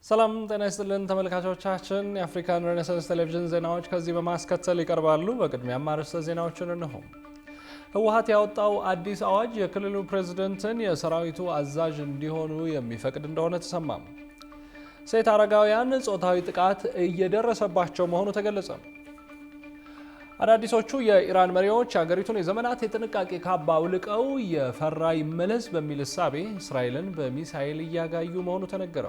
ሰላም ጤና ይስጥልን ተመልካቾቻችን የአፍሪካን ሬኔሳንስ ቴሌቪዥን ዜናዎች ከዚህ በማስከተል ይቀርባሉ። በቅድሚያም አርዕስተ ዜናዎችን እንሆ። ህወሓት ያወጣው አዲስ አዋጅ የክልሉ ፕሬዝዳንትን የሰራዊቱ አዛዥ እንዲሆኑ የሚፈቅድ እንደሆነ ተሰማ። ሴት አረጋውያን ጾታዊ ጥቃት እየደረሰባቸው መሆኑ ተገለጸ። አዳዲሶቹ የኢራን መሪዎች ሀገሪቱን የዘመናት የጥንቃቄ ካባ አውልቀው የፈራ ይመለስ በሚል እሳቤ እስራኤልን በሚሳኤል እያጋዩ መሆኑ ተነገረ።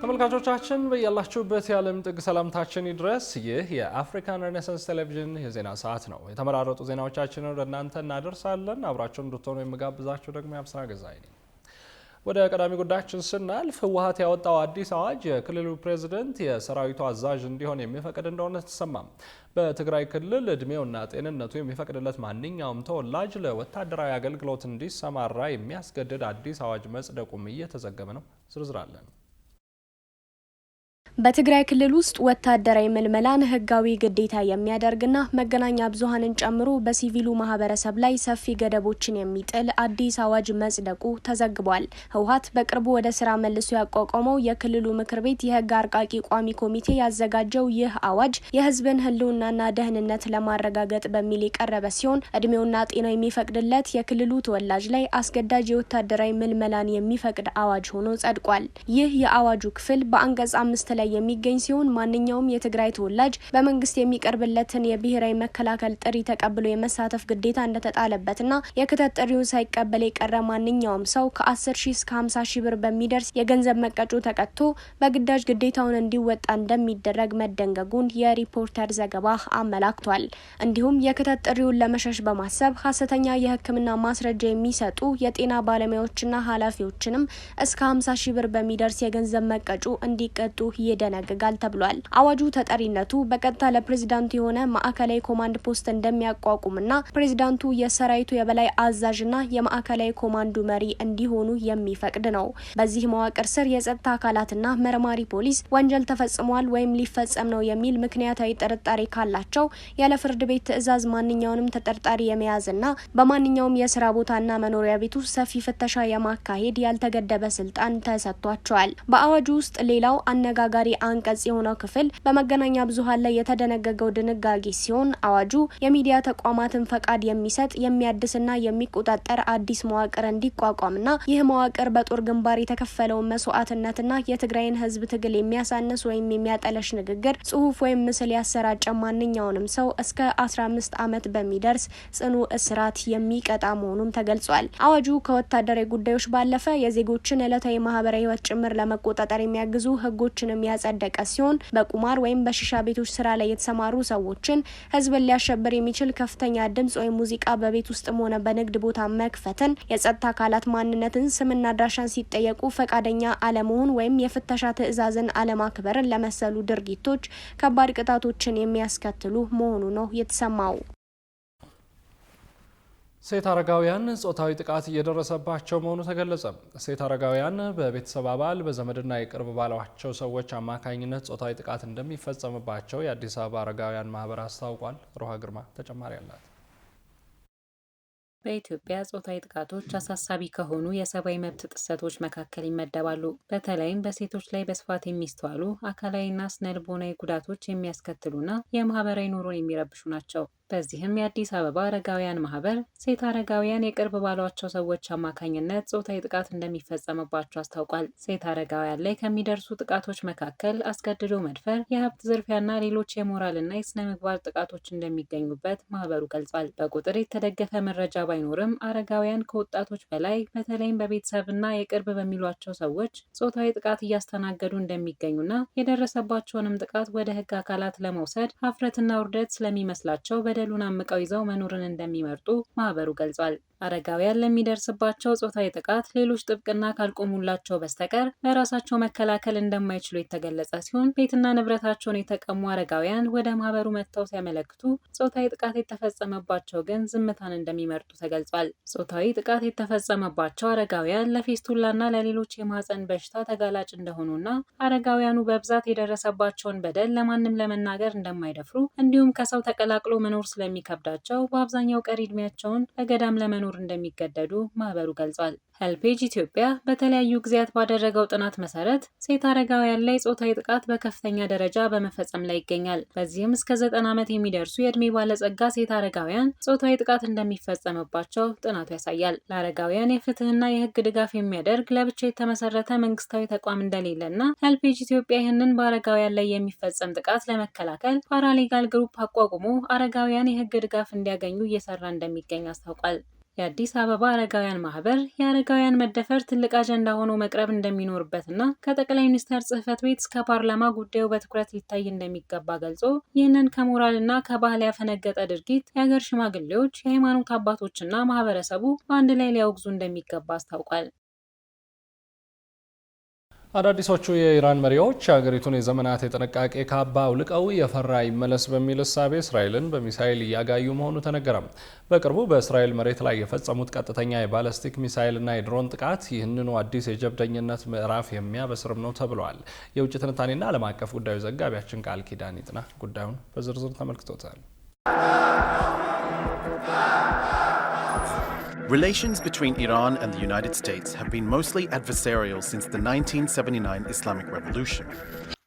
ተመልካቾቻችን በያላችሁበት የዓለም ጥግ ሰላምታችን ይድረስ። ይህ የአፍሪካን ሬኔሳንስ ቴሌቪዥን የዜና ሰዓት ነው። የተመራረጡ ዜናዎቻችንን ወደ እናንተ እናደርሳለን። አብራችሁን እንድትሆኑ የምጋብዛችሁ ደግሞ ያብስራ ገዛይ ነኝ። ወደ ቀዳሚ ጉዳያችን ስናልፍ ህወሓት ያወጣው አዲስ አዋጅ የክልሉ ፕሬዝዳንት የሰራዊቱ አዛዥ እንዲሆን የሚፈቅድ እንደሆነ ተሰማ። በትግራይ ክልል እድሜውና ጤንነቱ የሚፈቅድለት ማንኛውም ተወላጅ ለወታደራዊ አገልግሎት እንዲሰማራ የሚያስገድድ አዲስ አዋጅ መጽደቁም እየተዘገበ ነው። ዝርዝር አለን። በትግራይ ክልል ውስጥ ወታደራዊ ምልመላን ህጋዊ ግዴታ የሚያደርግና መገናኛ ብዙሃንን ጨምሮ በሲቪሉ ማህበረሰብ ላይ ሰፊ ገደቦችን የሚጥል አዲስ አዋጅ መጽደቁ ተዘግቧል። ህወሓት በቅርቡ ወደ ስራ መልሶ ያቋቋመው የክልሉ ምክር ቤት የህግ አርቃቂ ቋሚ ኮሚቴ ያዘጋጀው ይህ አዋጅ የህዝብን ህልውናና ደህንነት ለማረጋገጥ በሚል የቀረበ ሲሆን እድሜውና ጤናው የሚፈቅድለት የክልሉ ተወላጅ ላይ አስገዳጅ የወታደራዊ ምልመላን የሚፈቅድ አዋጅ ሆኖ ጸድቋል። ይህ የአዋጁ ክፍል በአንቀጽ 5 ላይ የሚገኝ ሲሆን ማንኛውም የትግራይ ተወላጅ በመንግስት የሚቀርብለትን የብሔራዊ መከላከል ጥሪ ተቀብሎ የመሳተፍ ግዴታ እንደተጣለበትና የክተት ጥሪውን ሳይቀበል የቀረ ማንኛውም ሰው ከ10 ሺህ እስከ 50 ሺህ ብር በሚደርስ የገንዘብ መቀጮ ተቀጥቶ በግዳጅ ግዴታውን እንዲወጣ እንደሚደረግ መደንገጉን የሪፖርተር ዘገባ አመላክቷል። እንዲሁም የክተት ጥሪውን ለመሸሽ በማሰብ ሐሰተኛ የሕክምና ማስረጃ የሚሰጡ የጤና ባለሙያዎችና ኃላፊዎችንም እስከ 50 ሺህ ብር በሚደርስ የገንዘብ መቀጮ እንዲቀጡ ይደነግጋል ተብሏል። አዋጁ ተጠሪነቱ በቀጥታ ለፕሬዝዳንቱ የሆነ ማዕከላዊ ኮማንድ ፖስት እንደሚያቋቁምና ፕሬዝዳንቱ የሰራዊቱ የበላይ አዛዥና የማዕከላዊ ኮማንዱ መሪ እንዲሆኑ የሚፈቅድ ነው። በዚህ መዋቅር ስር የጸጥታ አካላትና መርማሪ ፖሊስ ወንጀል ተፈጽሟል ወይም ሊፈጸም ነው የሚል ምክንያታዊ ጥርጣሬ ካላቸው ያለ ፍርድ ቤት ትዕዛዝ ማንኛውንም ተጠርጣሪ የመያዝና በማንኛውም የስራ ቦታና መኖሪያ ቤቱ ሰፊ ፍተሻ የማካሄድ ያልተገደበ ስልጣን ተሰጥቷቸዋል። በአዋጁ ውስጥ ሌላው አነጋጋሪ አንቀጽ የሆነው ክፍል በመገናኛ ብዙሃን ላይ የተደነገገው ድንጋጌ ሲሆን አዋጁ የሚዲያ ተቋማትን ፈቃድ የሚሰጥ የሚያድስና የሚቆጣጠር አዲስ መዋቅር እንዲቋቋምና ይህ መዋቅር በጦር ግንባር የተከፈለውን መስዋዕትነትና የትግራይን ህዝብ ትግል የሚያሳንስ ወይም የሚያጠለሽ ንግግር፣ ጽሁፍ ወይም ምስል ያሰራጨ ማንኛውንም ሰው እስከ 15 ዓመት በሚደርስ ጽኑ እስራት የሚቀጣ መሆኑም ተገልጿል። አዋጁ ከወታደራዊ ጉዳዮች ባለፈ የዜጎችን ዕለታዊ ማህበራዊ ህይወት ጭምር ለመቆጣጠር የሚያግዙ ህጎችንም ያጸደቀ ሲሆን በቁማር ወይም በሽሻ ቤቶች ስራ ላይ የተሰማሩ ሰዎችን ህዝብን ሊያሸብር የሚችል ከፍተኛ ድምጽ ወይም ሙዚቃ በቤት ውስጥም ሆነ በንግድ ቦታ መክፈትን፣ የጸጥታ አካላት ማንነትን፣ ስምና አድራሻን ሲጠየቁ ፈቃደኛ አለመሆን ወይም የፍተሻ ትዕዛዝን አለማክበርን ለመሰሉ ድርጊቶች ከባድ ቅጣቶችን የሚያስከትሉ መሆኑ ነው የተሰማው። ሴት አረጋውያን ጾታዊ ጥቃት እየደረሰባቸው መሆኑ ተገለጸ። ሴት አረጋውያን በቤተሰብ አባል በዘመድና የቅርብ ባሏቸው ሰዎች አማካኝነት ጾታዊ ጥቃት እንደሚፈጸምባቸው የአዲስ አበባ አረጋውያን ማህበር አስታውቋል። ሮሃ ግርማ ተጨማሪ አላት። በኢትዮጵያ ጾታዊ ጥቃቶች አሳሳቢ ከሆኑ የሰብአዊ መብት ጥሰቶች መካከል ይመደባሉ። በተለይም በሴቶች ላይ በስፋት የሚስተዋሉ አካላዊና ስነልቦናዊ ጉዳቶች የሚያስከትሉና የማህበራዊ ኑሮን የሚረብሹ ናቸው። በዚህም የአዲስ አበባ አረጋውያን ማህበር ሴት አረጋውያን የቅርብ ባሏቸው ሰዎች አማካኝነት ጾታዊ ጥቃት እንደሚፈጸምባቸው አስታውቋል። ሴት አረጋውያን ላይ ከሚደርሱ ጥቃቶች መካከል አስገድዶ መድፈር፣ የሀብት ዝርፊያና ሌሎች የሞራልና የስነ ምግባር ጥቃቶች እንደሚገኙበት ማህበሩ ገልጿል። በቁጥር የተደገፈ መረጃ ባይኖርም አረጋውያን ከወጣቶች በላይ በተለይም በቤተሰብና የቅርብ በሚሏቸው ሰዎች ጾታዊ ጥቃት እያስተናገዱ እንደሚገኙና የደረሰባቸውንም ጥቃት ወደ ህግ አካላት ለመውሰድ ሀፍረትና ውርደት ስለሚመስላቸው በደሉን አምቀው ይዘው መኖርን እንደሚመርጡ ማህበሩ ገልጿል። አረጋውያን ለሚደርስባቸው ጾታዊ ጥቃት ሌሎች ጥብቅና ካልቆሙላቸው በስተቀር ለራሳቸው መከላከል እንደማይችሉ የተገለጸ ሲሆን ቤትና ንብረታቸውን የተቀሙ አረጋውያን ወደ ማህበሩ መጥተው ሲያመለክቱ ጾታዊ ጥቃት የተፈጸመባቸው ግን ዝምታን እንደሚመርጡ ተገልጿል። ጾታዊ ጥቃት የተፈጸመባቸው አረጋውያን ለፌስቱላና ለሌሎች የማህፀን በሽታ ተጋላጭ እንደሆኑና አረጋውያኑ በብዛት የደረሰባቸውን በደል ለማንም ለመናገር እንደማይደፍሩ እንዲሁም ከሰው ተቀላቅሎ መኖር ስለሚከብዳቸው በአብዛኛው ቀሪ ዕድሜያቸውን በገዳም ለመኖር እንደሚገደዱ ማህበሩ ገልጿል። ሄልፔጅ ኢትዮጵያ በተለያዩ ጊዜያት ባደረገው ጥናት መሰረት ሴት አረጋውያን ላይ ጾታዊ ጥቃት በከፍተኛ ደረጃ በመፈጸም ላይ ይገኛል። በዚህም እስከ 90 ዓመት የሚደርሱ የዕድሜ ባለጸጋ ሴት አረጋውያን ጾታዊ ጥቃት እንደሚፈጸምባቸው ጥናቱ ያሳያል። ለአረጋውያን የፍትህና የህግ ድጋፍ የሚያደርግ ለብቻ የተመሰረተ መንግስታዊ ተቋም እንደሌለና ሄልፔጅ ኢትዮጵያ ይህንን በአረጋውያን ላይ የሚፈጸም ጥቃት ለመከላከል ፓራሌጋል ግሩፕ አቋቁሞ አረጋውያን የህግ ድጋፍ እንዲያገኙ እየሰራ እንደሚገኝ አስታውቋል። የአዲስ አበባ አረጋውያን ማህበር የአረጋውያን መደፈር ትልቅ አጀንዳ ሆኖ መቅረብ እንደሚኖርበትና ከጠቅላይ ሚኒስትር ጽህፈት ቤት እስከ ፓርላማ ጉዳዩ በትኩረት ሊታይ እንደሚገባ ገልጾ ይህንን ከሞራልና ከባህል ያፈነገጠ ድርጊት የሀገር ሽማግሌዎች፣ የሃይማኖት አባቶችና ማህበረሰቡ በአንድ ላይ ሊያወግዙ እንደሚገባ አስታውቋል። አዳዲሶቹ የኢራን መሪዎች ሀገሪቱን የዘመናት የጥንቃቄ ካባ አውልቀው የፈራ ይመለስ በሚል እሳቤ እስራኤልን በሚሳኤል እያጋዩ መሆኑ ተነገረ። በቅርቡ በእስራኤል መሬት ላይ የፈጸሙት ቀጥተኛ የባለስቲክ ሚሳኤልና የድሮን ጥቃት ይህንኑ አዲስ የጀብደኝነት ምዕራፍ የሚያበስርም ነው ተብሏል። የውጭ ትንታኔና ዓለም አቀፍ ጉዳዮች ዘጋቢያችን ቃል ኪዳን ይጥና ጉዳዩን በዝርዝር ተመልክቶታል። Relations between Iran and the United States have been mostly adversarial since the 1979 Islamic Revolution.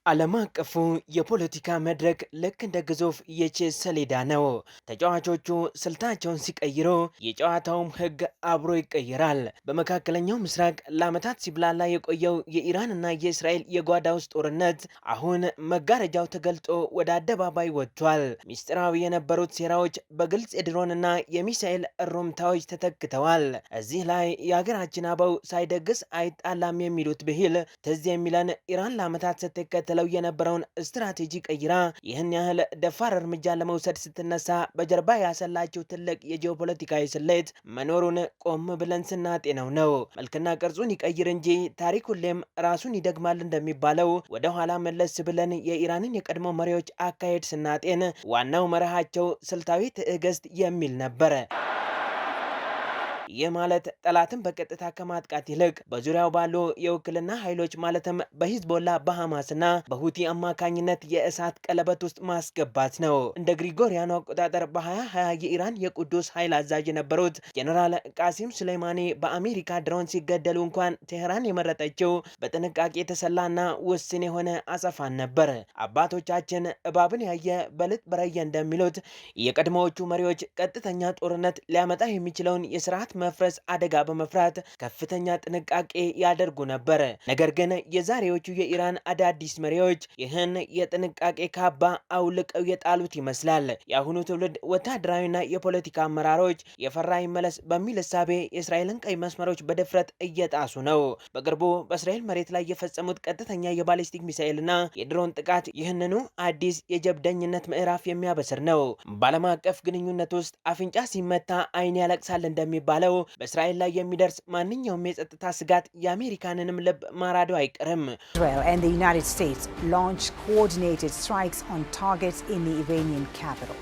ዓለም አቀፉ የፖለቲካ መድረክ ልክ እንደ ግዙፍ የቼዝ ሰሌዳ ነው። ተጫዋቾቹ ስልታቸውን ሲቀይሩ የጨዋታውም ሕግ አብሮ ይቀየራል። በመካከለኛው ምስራቅ ለዓመታት ሲብላላ የቆየው የኢራንና የእስራኤል የጓዳ ውስጥ ጦርነት አሁን መጋረጃው ተገልጦ ወደ አደባባይ ወጥቷል። ሚስጥራዊ የነበሩት ሴራዎች በግልጽ የድሮንና የሚሳኤል እሩምታዎች ተተክተዋል። እዚህ ላይ የሀገራችን አበው ሳይደግስ አይጣላም የሚሉት ብሂል ትዝ የሚለን ኢራን ለዓመታት ስትከተል ለው የነበረውን ስትራቴጂ ቀይራ ይህን ያህል ደፋር እርምጃ ለመውሰድ ስትነሳ በጀርባ ያሰላችው ትልቅ የጂኦፖለቲካዊ ስሌት መኖሩን ቆም ብለን ስናጤነው ነው። መልክና ቅርጹን ይቀይር እንጂ ታሪክ ሁሌም ራሱን ይደግማል እንደሚባለው ወደ ኋላ መለስ ብለን የኢራንን የቀድሞ መሪዎች አካሄድ ስናጤን ዋናው መርሃቸው ስልታዊ ትዕግስት የሚል ነበር። ይህ ማለት ጠላትን በቀጥታ ከማጥቃት ይልቅ በዙሪያው ባሉ የውክልና ኃይሎች ማለትም በሂዝቦላ በሐማስና በሁቲ አማካኝነት የእሳት ቀለበት ውስጥ ማስገባት ነው። እንደ ግሪጎሪያኑ አቆጣጠር በ2020 የኢራን የቁዱስ ኃይል አዛዥ የነበሩት ጀነራል ቃሲም ሱሌይማኒ በአሜሪካ ድሮን ሲገደሉ እንኳን ቴህራን የመረጠችው በጥንቃቄ የተሰላና ውስን የሆነ አጸፋን ነበር። አባቶቻችን እባብን ያየ በልጥ በረየ እንደሚሉት የቀድሞዎቹ መሪዎች ቀጥተኛ ጦርነት ሊያመጣ የሚችለውን የስርዓት መፍረስ አደጋ በመፍራት ከፍተኛ ጥንቃቄ ያደርጉ ነበር። ነገር ግን የዛሬዎቹ የኢራን አዳዲስ መሪዎች ይህን የጥንቃቄ ካባ አውልቀው የጣሉት ይመስላል። የአሁኑ ትውልድ ወታደራዊና የፖለቲካ አመራሮች የፈራ ይመለስ በሚል እሳቤ የእስራኤልን ቀይ መስመሮች በድፍረት እየጣሱ ነው። በቅርቡ በእስራኤል መሬት ላይ የፈጸሙት ቀጥተኛ የባሊስቲክ ሚሳኤልና የድሮን ጥቃት ይህንኑ አዲስ የጀብደኝነት ምዕራፍ የሚያበስር ነው። በዓለም አቀፍ ግንኙነት ውስጥ አፍንጫ ሲመታ ዓይን ያለቅሳል እንደሚባለው በእስራኤል ላይ የሚደርስ ማንኛውም የጸጥታ ስጋት የአሜሪካንንም ልብ ማራዱ አይቀርም። Israel and the United States launched coordinated strikes on targets in the Iranian capital.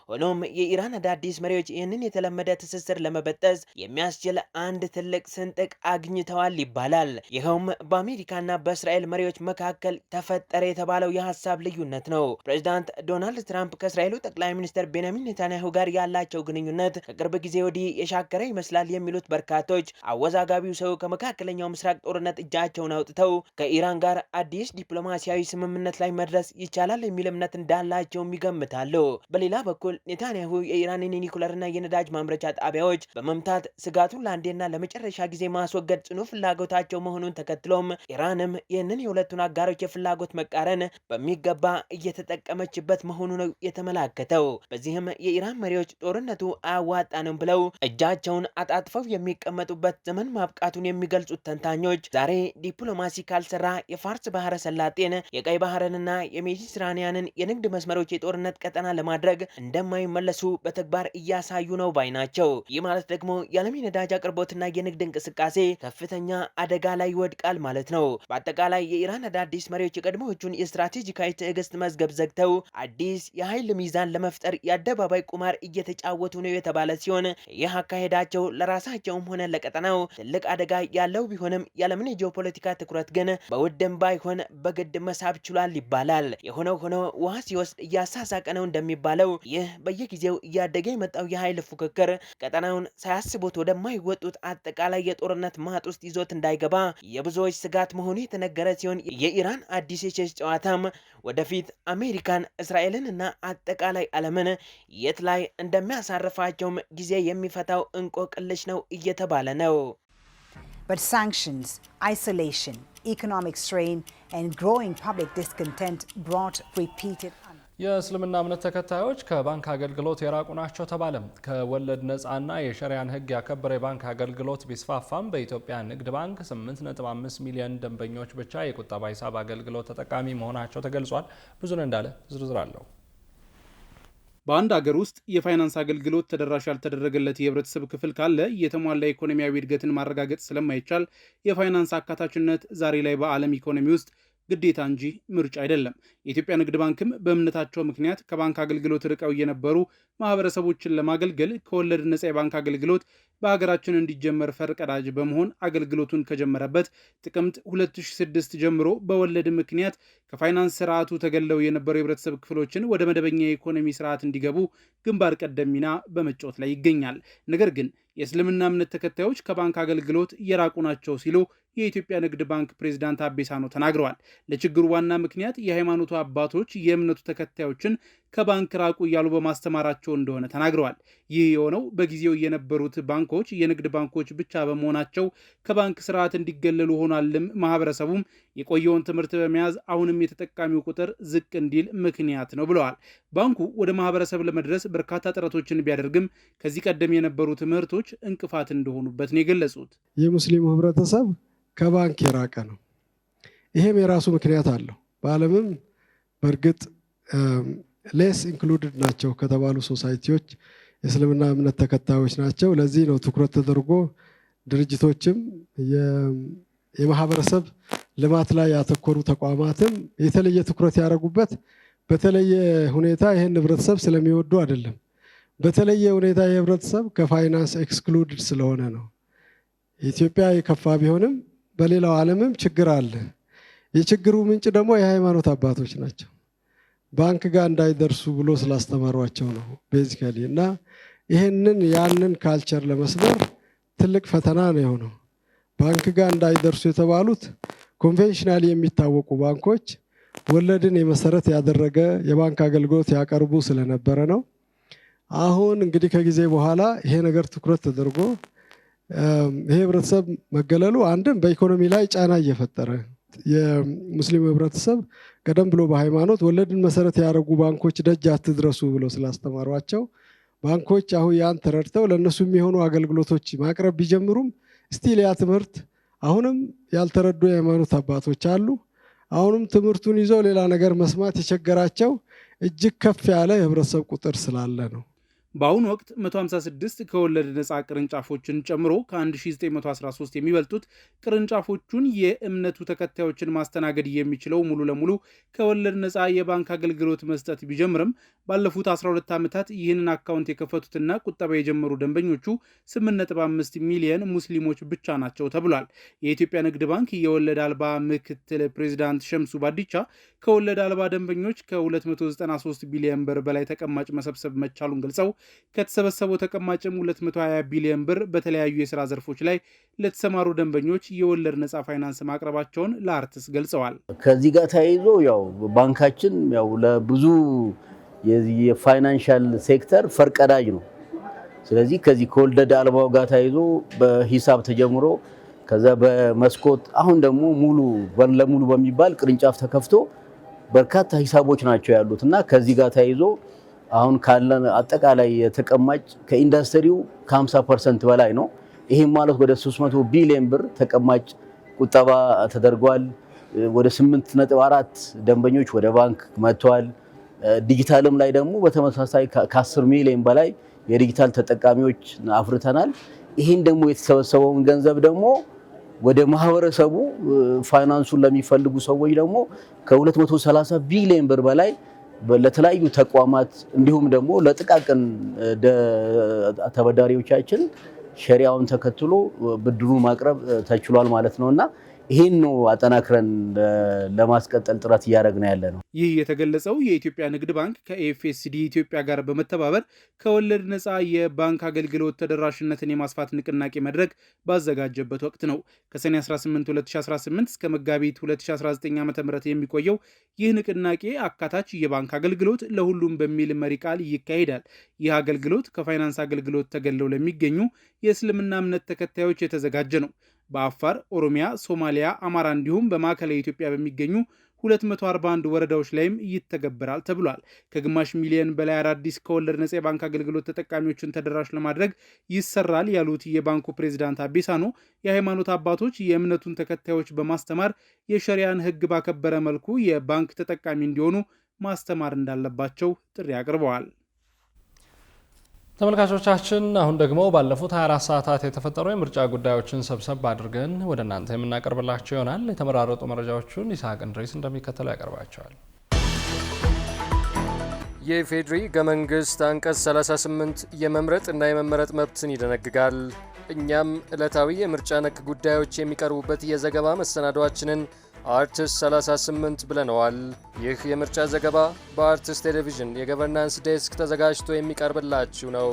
ሆኖም የኢራን አዳዲስ መሪዎች ይህንን የተለመደ ትስስር ለመበጠስ የሚያስችል አንድ ትልቅ ስንጥቅ አግኝተዋል ይባላል። ይኸውም በአሜሪካና በእስራኤል መሪዎች መካከል ተፈጠረ የተባለው የሀሳብ ልዩነት ነው። ፕሬዚዳንት ዶናልድ ትራምፕ ከእስራኤሉ ጠቅላይ ሚኒስትር ቤንያሚን ኔታንያሁ ጋር ያላቸው ግንኙነት ከቅርብ ጊዜ ወዲህ የሻከረ ይመስላል የሚሉት በርካቶች አወዛጋቢው ሰው ከመካከለኛው ምስራቅ ጦርነት እጃቸውን አውጥተው ከኢራን ጋር አዲስ ዲፕሎማሲያዊ ስምምነት ላይ መድረስ ይቻላል የሚል እምነት እንዳላቸውም ይገምታሉ። በሌላ በኩል ኔታንያሁ የኢራንን የኒኩለርና የነዳጅ ማምረቻ ጣቢያዎች በመምታት ስጋቱን ለአንዴና ለመጨረሻ ጊዜ ማስወገድ ጽኑ ፍላጎታቸው መሆኑን ተከትሎም ኢራንም ይህንን የሁለቱን አጋሮች የፍላጎት መቃረን በሚገባ እየተጠቀመችበት መሆኑ ነው የተመላከተው። በዚህም የኢራን መሪዎች ጦርነቱ አያዋጣንም ብለው እጃቸውን አጣጥፈው የሚቀመጡበት ዘመን ማብቃቱን የሚገልጹት ተንታኞች ዛሬ ዲፕሎማሲ ካልሰራ የፋርስ ባህረ ሰላጤን የቀይ ባህርንና የሜዲትራኒያንን የንግድ መስመሮች የጦርነት ቀጠና ለማድረግ እንደ እንደማይመለሱ በተግባር እያሳዩ ነው ባይ ናቸው። ይህ ማለት ደግሞ የዓለም የነዳጅ አቅርቦትና የንግድ እንቅስቃሴ ከፍተኛ አደጋ ላይ ይወድቃል ማለት ነው። በአጠቃላይ የኢራን አዳዲስ መሪዎች የቀድሞዎቹን የስትራቴጂካዊ ትዕግስት መዝገብ ዘግተው አዲስ የኃይል ሚዛን ለመፍጠር የአደባባይ ቁማር እየተጫወቱ ነው የተባለ ሲሆን ይህ አካሄዳቸው ለራሳቸውም ሆነ ለቀጠናው ትልቅ አደጋ ያለው ቢሆንም የዓለምን የጂኦፖለቲካ ትኩረት ግን በውድም ባይሆን በግድ መሳብ ችሏል ይባላል። የሆነው ሆኖ ውሃ ሲወስድ እያሳሳቀ ነው እንደሚባለው ይህ በየጊዜው እያደገ የመጣው የኃይል ፉክክር ቀጠናውን ሳያስቡት ወደማይወጡት አጠቃላይ የጦርነት ማጥ ውስጥ ይዞት እንዳይገባ የብዙዎች ስጋት መሆኑ የተነገረ ሲሆን የኢራን አዲስ የቼዝ ጨዋታም ወደፊት አሜሪካን፣ እስራኤልን እና አጠቃላይ ዓለምን የት ላይ እንደሚያሳርፋቸውም ጊዜ የሚፈታው እንቆቅልሽ ነው እየተባለ ነው። But sanctions, isolation, economic strain and growing public discontent brought repeated የእስልምና እምነት ተከታዮች ከባንክ አገልግሎት የራቁ ናቸው ተባለ። ከወለድ ነፃና የሸሪያን ሕግ ያከበረ የባንክ አገልግሎት ቢስፋፋም በኢትዮጵያ ንግድ ባንክ 8.5 ሚሊዮን ደንበኞች ብቻ የቁጠባ ሂሳብ አገልግሎት ተጠቃሚ መሆናቸው ተገልጿል። ብዙን እንዳለ ዝርዝር አለው። በአንድ ሀገር ውስጥ የፋይናንስ አገልግሎት ተደራሽ ያልተደረገለት የህብረተሰብ ክፍል ካለ የተሟላ ኢኮኖሚያዊ እድገትን ማረጋገጥ ስለማይቻል የፋይናንስ አካታችነት ዛሬ ላይ በዓለም ኢኮኖሚ ውስጥ ግዴታ እንጂ ምርጫ አይደለም። የኢትዮጵያ ንግድ ባንክም በእምነታቸው ምክንያት ከባንክ አገልግሎት ርቀው የነበሩ ማህበረሰቦችን ለማገልገል ከወለድ ነፃ የባንክ አገልግሎት በሀገራችን እንዲጀመር ፈርቀዳጅ በመሆን አገልግሎቱን ከጀመረበት ጥቅምት 2006 ጀምሮ በወለድ ምክንያት ከፋይናንስ ስርዓቱ ተገለው የነበሩ የህብረተሰብ ክፍሎችን ወደ መደበኛ የኢኮኖሚ ስርዓት እንዲገቡ ግንባር ቀደም ሚና በመጫወት ላይ ይገኛል። ነገር ግን የእስልምና እምነት ተከታዮች ከባንክ አገልግሎት የራቁ ናቸው ሲሉ የኢትዮጵያ ንግድ ባንክ ፕሬዝዳንት አቤሳኖ ተናግረዋል። ለችግሩ ዋና ምክንያት የሃይማኖቱ አባቶች የእምነቱ ተከታዮችን ከባንክ ራቁ እያሉ በማስተማራቸው እንደሆነ ተናግረዋል። ይህ የሆነው በጊዜው የነበሩት ባንኮች የንግድ ባንኮች ብቻ በመሆናቸው ከባንክ ስርዓት እንዲገለሉ ሆኗልም። ማህበረሰቡም የቆየውን ትምህርት በመያዝ አሁንም የተጠቃሚው ቁጥር ዝቅ እንዲል ምክንያት ነው ብለዋል። ባንኩ ወደ ማህበረሰብ ለመድረስ በርካታ ጥረቶችን ቢያደርግም ከዚህ ቀደም የነበሩ ትምህርቶች እንቅፋት እንደሆኑበት ነው የገለጹት። የሙስሊሙ ህብረተሰብ ከባንክ የራቀ ነው። ይሄም የራሱ ምክንያት አለው። በዓለምም በእርግጥ ሌስ ኢንክሉድድ ናቸው ከተባሉ ሶሳይቲዎች የእስልምና እምነት ተከታዮች ናቸው። ለዚህ ነው ትኩረት ተደርጎ ድርጅቶችም የማህበረሰብ ልማት ላይ ያተኮሩ ተቋማትም የተለየ ትኩረት ያደረጉበት። በተለየ ሁኔታ ይህን ህብረተሰብ ስለሚወዱ አይደለም። በተለየ ሁኔታ የህብረተሰብ ከፋይናንስ ኤክስክሉድድ ስለሆነ ነው። ኢትዮጵያ የከፋ ቢሆንም በሌላው ዓለምም ችግር አለ። የችግሩ ምንጭ ደግሞ የሃይማኖት አባቶች ናቸው። ባንክ ጋር እንዳይደርሱ ብሎ ስላስተማሯቸው ነው ቤዚካሊ። እና ይህንን ያንን ካልቸር ለመስበር ትልቅ ፈተና ነው የሆነው። ባንክ ጋር እንዳይደርሱ የተባሉት ኮንቬንሽናሊ የሚታወቁ ባንኮች ወለድን የመሰረት ያደረገ የባንክ አገልግሎት ያቀርቡ ስለነበረ ነው። አሁን እንግዲህ ከጊዜ በኋላ ይሄ ነገር ትኩረት ተደርጎ ይሄ ህብረተሰብ መገለሉ አንድም በኢኮኖሚ ላይ ጫና እየፈጠረ የሙስሊም ህብረተሰብ ቀደም ብሎ በሃይማኖት ወለድን መሰረት ያደረጉ ባንኮች ደጅ አትድረሱ ብሎ ስላስተማሯቸው ባንኮች አሁን ያን ተረድተው ለነሱ የሚሆኑ አገልግሎቶች ማቅረብ ቢጀምሩም ስቲል ያ ትምህርት አሁንም ያልተረዱ የሃይማኖት አባቶች አሉ። አሁንም ትምህርቱን ይዘው ሌላ ነገር መስማት የቸገራቸው እጅግ ከፍ ያለ የህብረተሰብ ቁጥር ስላለ ነው። በአሁኑ ወቅት 156 ከወለድ ነፃ ቅርንጫፎችን ጨምሮ ከ1913 የሚበልጡት ቅርንጫፎቹን የእምነቱ ተከታዮችን ማስተናገድ የሚችለው ሙሉ ለሙሉ ከወለድ ነፃ የባንክ አገልግሎት መስጠት ቢጀምርም ባለፉት 12 ዓመታት ይህንን አካውንት የከፈቱትና ቁጠባ የጀመሩ ደንበኞቹ 8.5 ሚሊዮን ሙስሊሞች ብቻ ናቸው ተብሏል። የኢትዮጵያ ንግድ ባንክ የወለድ አልባ ምክትል ፕሬዚዳንት ሸምሱ ባዲቻ ከወለድ አልባ ደንበኞች ከ293 ቢሊዮን ብር በላይ ተቀማጭ መሰብሰብ መቻሉን ገልጸው ከተሰበሰበው ተቀማጭም 220 ቢሊዮን ብር በተለያዩ የሥራ ዘርፎች ላይ ለተሰማሩ ደንበኞች የወለድ ነፃ ፋይናንስ ማቅረባቸውን ለአርትስ ገልጸዋል። ከዚህ ጋር ተያይዞ ያው ባንካችን ያው ለብዙ የፋይናንሻል ሴክተር ፈርቀዳጅ ነው። ስለዚህ ከዚህ ከወለድ አልባው ጋር ተያይዞ በሂሳብ ተጀምሮ ከዛ በመስኮት አሁን ደግሞ ሙሉ ለሙሉ በሚባል ቅርንጫፍ ተከፍቶ በርካታ ሂሳቦች ናቸው ያሉትና ከዚህ ጋር ተያይዞ አሁን ካለን አጠቃላይ የተቀማጭ ከኢንዱስትሪው ከ50% በላይ ነው። ይሄም ማለት ወደ 300 ቢሊዮን ብር ተቀማጭ ቁጠባ ተደርጓል። ወደ 8.4 ደንበኞች ወደ ባንክ መጥተዋል። ዲጂታልም ላይ ደግሞ በተመሳሳይ ከ10 ሚሊዮን በላይ የዲጂታል ተጠቃሚዎች አፍርተናል። ይሄን ደግሞ የተሰበሰበውን ገንዘብ ደግሞ ወደ ማህበረሰቡ ፋይናንሱን ለሚፈልጉ ሰዎች ደግሞ ከ230 ቢሊዮን ብር በላይ ለተለያዩ ተቋማት እንዲሁም ደግሞ ለጥቃቅን ተበዳሪዎቻችን ሸሪዓውን ተከትሎ ብድሩን ማቅረብ ተችሏል ማለት ነውና ይሄን ነው አጠናክረን ለማስቀጠል ጥረት እያደረግን ያለ ነው። ይህ የተገለጸው የኢትዮጵያ ንግድ ባንክ ከኤፍኤስዲ ኢትዮጵያ ጋር በመተባበር ከወለድ ነፃ የባንክ አገልግሎት ተደራሽነትን የማስፋት ንቅናቄ መድረክ ባዘጋጀበት ወቅት ነው። ከሰኔ 18 2018 እስከ መጋቢት 2019 ዓ.ም የሚቆየው ይህ ንቅናቄ አካታች የባንክ አገልግሎት ለሁሉም በሚል መሪ ቃል ይካሄዳል። ይህ አገልግሎት ከፋይናንስ አገልግሎት ተገለው ለሚገኙ የእስልምና እምነት ተከታዮች የተዘጋጀ ነው። በአፋር፣ ኦሮሚያ፣ ሶማሊያ፣ አማራ እንዲሁም በማዕከላዊ ኢትዮጵያ በሚገኙ 241 ወረዳዎች ላይም ይተገበራል ተብሏል። ከግማሽ ሚሊዮን በላይ አዳዲስ ከወለድ ነፃ የባንክ አገልግሎት ተጠቃሚዎችን ተደራሽ ለማድረግ ይሰራል ያሉት የባንኩ ፕሬዝዳንት አቢሳኖ የሃይማኖት አባቶች የእምነቱን ተከታዮች በማስተማር የሸሪያን ሕግ ባከበረ መልኩ የባንክ ተጠቃሚ እንዲሆኑ ማስተማር እንዳለባቸው ጥሪ አቅርበዋል። ተመልካቾቻችን አሁን ደግሞ ባለፉት 24 ሰዓታት የተፈጠሩ የምርጫ ጉዳዮችን ሰብሰብ አድርገን ወደ እናንተ የምናቀርብላችሁ ይሆናል። የተመራረጡ መረጃዎቹን ይስሐቅ እንድሪስ እንደሚከተለው ያቀርባቸዋል። የኢፌዴሪ ሕገ መንግሥት አንቀጽ 38 የመምረጥ እና የመመረጥ መብትን ይደነግጋል። እኛም ዕለታዊ የምርጫ ነክ ጉዳዮች የሚቀርቡበት የዘገባ መሰናዷችንን አርትስ 38 ብለነዋል። ይህ የምርጫ ዘገባ በአርትስ ቴሌቪዥን የገቨርናንስ ዴስክ ተዘጋጅቶ የሚቀርብላችሁ ነው።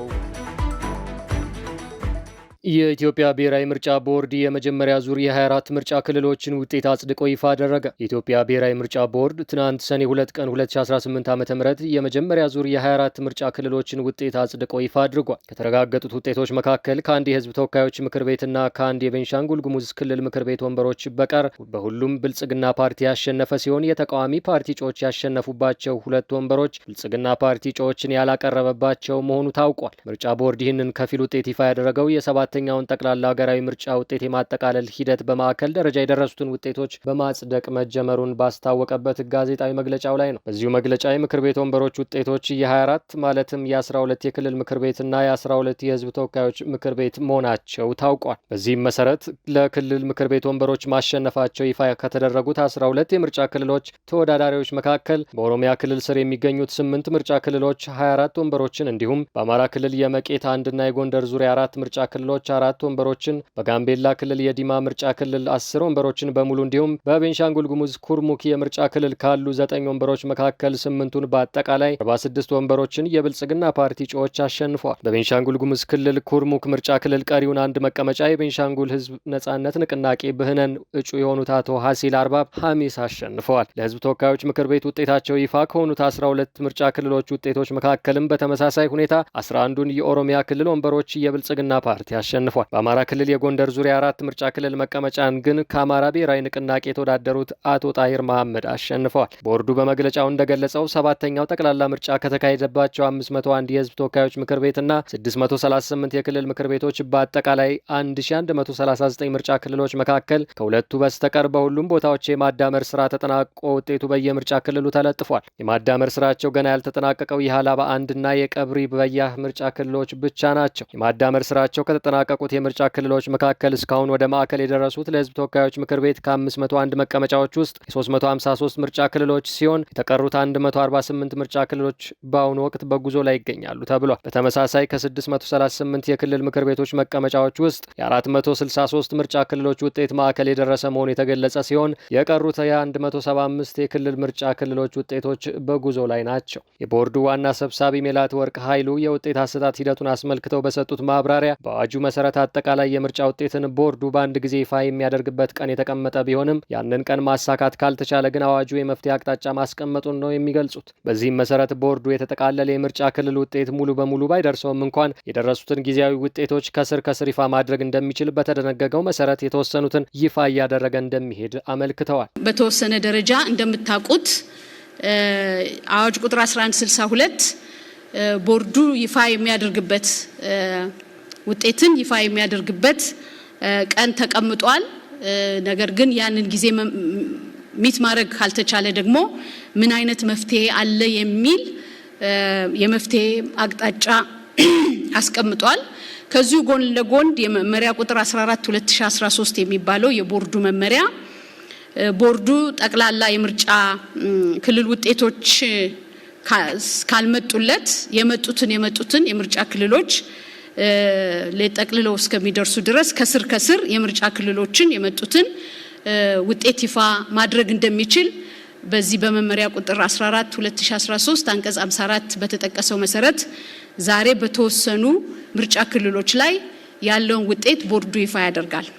የኢትዮጵያ ብሔራዊ ምርጫ ቦርድ የመጀመሪያ ዙር የ24 ምርጫ ክልሎችን ውጤት አጽድቆ ይፋ አደረገ። የኢትዮጵያ ብሔራዊ ምርጫ ቦርድ ትናንት ሰኔ 2 ቀን 2018 ዓ.ም የመጀመሪያ ዙር የ24 ምርጫ ክልሎችን ውጤት አጽድቆ ይፋ አድርጓል። ከተረጋገጡት ውጤቶች መካከል ከአንድ የህዝብ ተወካዮች ምክር ቤትና ከአንድ የቤንሻንጉል ጉሙዝ ክልል ምክር ቤት ወንበሮች በቀር በሁሉም ብልጽግና ፓርቲ ያሸነፈ ሲሆን የተቃዋሚ ፓርቲ እጩዎች ያሸነፉባቸው 2 ወንበሮች ብልጽግና ፓርቲ እጩዎችን ያላቀረበባቸው መሆኑ ታውቋል። ምርጫ ቦርድ ይህንን ከፊል ውጤት ይፋ ያደረገው ኛውን ጠቅላላ ሀገራዊ ምርጫ ውጤት የማጠቃለል ሂደት በማዕከል ደረጃ የደረሱትን ውጤቶች በማጽደቅ መጀመሩን ባስታወቀበት ጋዜጣዊ መግለጫው ላይ ነው። በዚሁ መግለጫ የምክር ቤት ወንበሮች ውጤቶች የ24 ማለትም የ12 የክልል ምክር ቤትና የ12 የህዝብ ተወካዮች ምክር ቤት መሆናቸው ታውቋል። በዚህም መሰረት ለክልል ምክር ቤት ወንበሮች ማሸነፋቸው ይፋ ከተደረጉት 12 የምርጫ ክልሎች ተወዳዳሪዎች መካከል በኦሮሚያ ክልል ስር የሚገኙት 8 ምርጫ ክልሎች 24 ወንበሮችን እንዲሁም በአማራ ክልል የመቄት 1 እና የጎንደር ዙሪያ 4 ምርጫ ክልሎች 4 ወንበሮችን በጋምቤላ ክልል የዲማ ምርጫ ክልል 10 ወንበሮችን በሙሉ እንዲሁም በቤንሻንጉል ጉሙዝ ኩርሙክ የምርጫ ክልል ካሉ 9 ወንበሮች መካከል 8ቱን በአጠቃላይ 46 ወንበሮችን የብልጽግና ፓርቲ እጩዎች አሸንፈዋል። በቤንሻንጉል ጉሙዝ ክልል ኩርሙክ ምርጫ ክልል ቀሪውን አንድ መቀመጫ የቤንሻንጉል ህዝብ ነጻነት ንቅናቄ ብህነን እጩ የሆኑት አቶ ሀሲል አርባብ ሀሚስ አሸንፈዋል። ለህዝብ ተወካዮች ምክር ቤት ውጤታቸው ይፋ ከሆኑት 12 ምርጫ ክልሎች ውጤቶች መካከልም በተመሳሳይ ሁኔታ 11ዱን የኦሮሚያ ክልል ወንበሮች የብልጽግና ፓርቲ አሸንፏል። በአማራ ክልል የጎንደር ዙሪያ 4 ምርጫ ክልል መቀመጫን ግን ከአማራ ብሔራዊ ንቅናቄ የተወዳደሩት አቶ ጣሂር መሐመድ አሸንፈዋል። ቦርዱ በመግለጫው እንደገለጸው 7ኛው ጠቅላላ ምርጫ ከተካሄደባቸው 501 የህዝብ ተወካዮች ምክር ቤትና 638 የክልል ምክር ቤቶች በአጠቃላይ 1139 ምርጫ ክልሎች መካከል ከሁለቱ በስተቀር በሁሉም ቦታዎች የማዳመር ስራ ተጠናቆ ውጤቱ በየምርጫ ክልሉ ተለጥፏል። የማዳመር ስራቸው ገና ያልተጠናቀቀው የሃላባ 1 እና የቀብሪ በያህ ምርጫ ክልሎች ብቻ ናቸው። የማዳመር ስራቸው ከተጠናቀቁት የምርጫ ክልሎች መካከል እስካሁን ወደ ማዕከል የደረሱት ለህዝብ ተወካዮች ምክር ቤት ከ501 መቀመጫዎች ውስጥ የ353 ምርጫ ክልሎች ሲሆን የተቀሩት 148 ምርጫ ክልሎች በአሁኑ ወቅት በጉዞ ላይ ይገኛሉ ተብሏል። በተመሳሳይ ከ638 የክልል ምክር ቤቶች መቀመጫዎች ውስጥ የ463 ምርጫ ክልሎች ውጤት ማዕከል የደረሰ መሆኑ የተገለጸ ሲሆን የቀሩት የ175 የክልል ምርጫ ክልሎች ውጤቶች በጉዞ ላይ ናቸው። የቦርዱ ዋና ሰብሳቢ ሜላት ወርቅ ኃይሉ የውጤት አሰጣጥ ሂደቱን አስመልክተው በሰጡት ማብራሪያ በአዋጁ መሰረት አጠቃላይ የምርጫ ውጤትን ቦርዱ በአንድ ጊዜ ይፋ የሚያደርግበት ቀን የተቀመጠ ቢሆንም ያንን ቀን ማሳካት ካልተቻለ ግን አዋጁ የመፍትሄ አቅጣጫ ማስቀመጡን ነው የሚገልጹት። በዚህም መሰረት ቦርዱ የተጠቃለለ የምርጫ ክልል ውጤት ሙሉ በሙሉ ባይደርሰውም እንኳን የደረሱትን ጊዜያዊ ውጤቶች ከስር ይፋ ማድረግ እንደሚችል በተደነገገው መሰረት የተወሰኑትን ይፋ እያደረገ እንደሚሄድ አመልክተዋል። በተወሰነ ደረጃ እንደምታውቁት አዋጅ ቁጥር 1162 ቦርዱ ይፋ የሚያደርግበት ውጤትን ይፋ የሚያደርግበት ቀን ተቀምጧል። ነገር ግን ያንን ጊዜ ሚት ማድረግ ካልተቻለ ደግሞ ምን አይነት መፍትሄ አለ የሚል የመፍትሄ አቅጣጫ አስቀምጧል። ከዚሁ ጎን ለጎን የመመሪያ ቁጥር 14 2013 የሚባለው የቦርዱ መመሪያ ቦርዱ ጠቅላላ የምርጫ ክልል ውጤቶች ካልመጡለት የመጡትን የምርጫ ክልሎች ለጠቅልለው እስከሚደርሱ ድረስ ከስር የምርጫ ክልሎችን የመጡትን ውጤት ይፋ ማድረግ እንደሚችል በዚህ በመመሪያ ቁጥር 14 2013 አንቀጽ 54 በተጠቀሰው መሰረት ዛሬ በተወሰኑ ምርጫ ክልሎች ላይ ያለውን ውጤት ቦርዱ ይፋ ያደርጋል።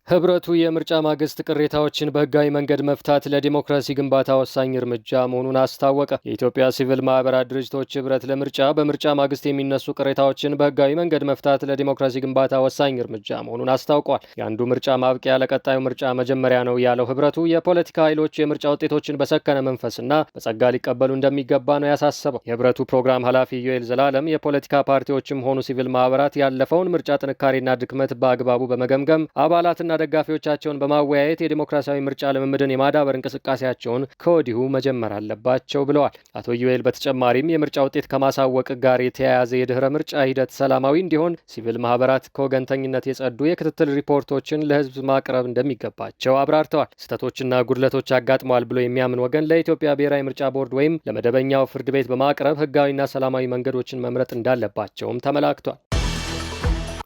ህብረቱ የምርጫ ማግስት ቅሬታዎችን በህጋዊ መንገድ መፍታት ለዲሞክራሲ ግንባታ ወሳኝ እርምጃ መሆኑን አስታወቀ። የኢትዮጵያ ሲቪል ማህበራት ድርጅቶች ህብረት ለምርጫ በምርጫ ማግስት የሚነሱ ቅሬታዎችን በህጋዊ መንገድ መፍታት ለዲሞክራሲ ግንባታ ወሳኝ እርምጃ መሆኑን አስታውቋል። የአንዱ ምርጫ ማብቂያ ለቀጣዩ ምርጫ መጀመሪያ ነው ያለው ህብረቱ የፖለቲካ ኃይሎች የምርጫ ውጤቶችን በሰከነ መንፈስና በጸጋ ሊቀበሉ እንደሚገባ ነው ያሳሰበው። የህብረቱ ፕሮግራም ኃላፊ ዮኤል ዘላለም የፖለቲካ ፓርቲዎችም ሆኑ ሲቪል ማህበራት ያለፈውን ምርጫ ጥንካሬና ድክመት በአግባቡ በመገምገም አባላትና ደጋፊዎቻቸውን በማወያየት የዲሞክራሲያዊ ምርጫ ልምምድን የማዳበር እንቅስቃሴያቸውን ከወዲሁ መጀመር አለባቸው ብለዋል። አቶ ዩኤል በተጨማሪም የምርጫ ውጤት ከማሳወቅ ጋር የተያያዘ የድህረ ምርጫ ሂደት ሰላማዊ እንዲሆን ሲቪል ማህበራት ከወገንተኝነት የጸዱ የክትትል ሪፖርቶችን ለህዝብ ማቅረብ እንደሚገባቸው አብራርተዋል። ስህተቶችና ጉድለቶች አጋጥመዋል ብሎ የሚያምን ወገን ለኢትዮጵያ ብሔራዊ ምርጫ ቦርድ ወይም ለመደበኛው ፍርድ ቤት በማቅረብ ህጋዊና ሰላማዊ መንገዶችን መምረጥ እንዳለባቸውም ተመላክቷል።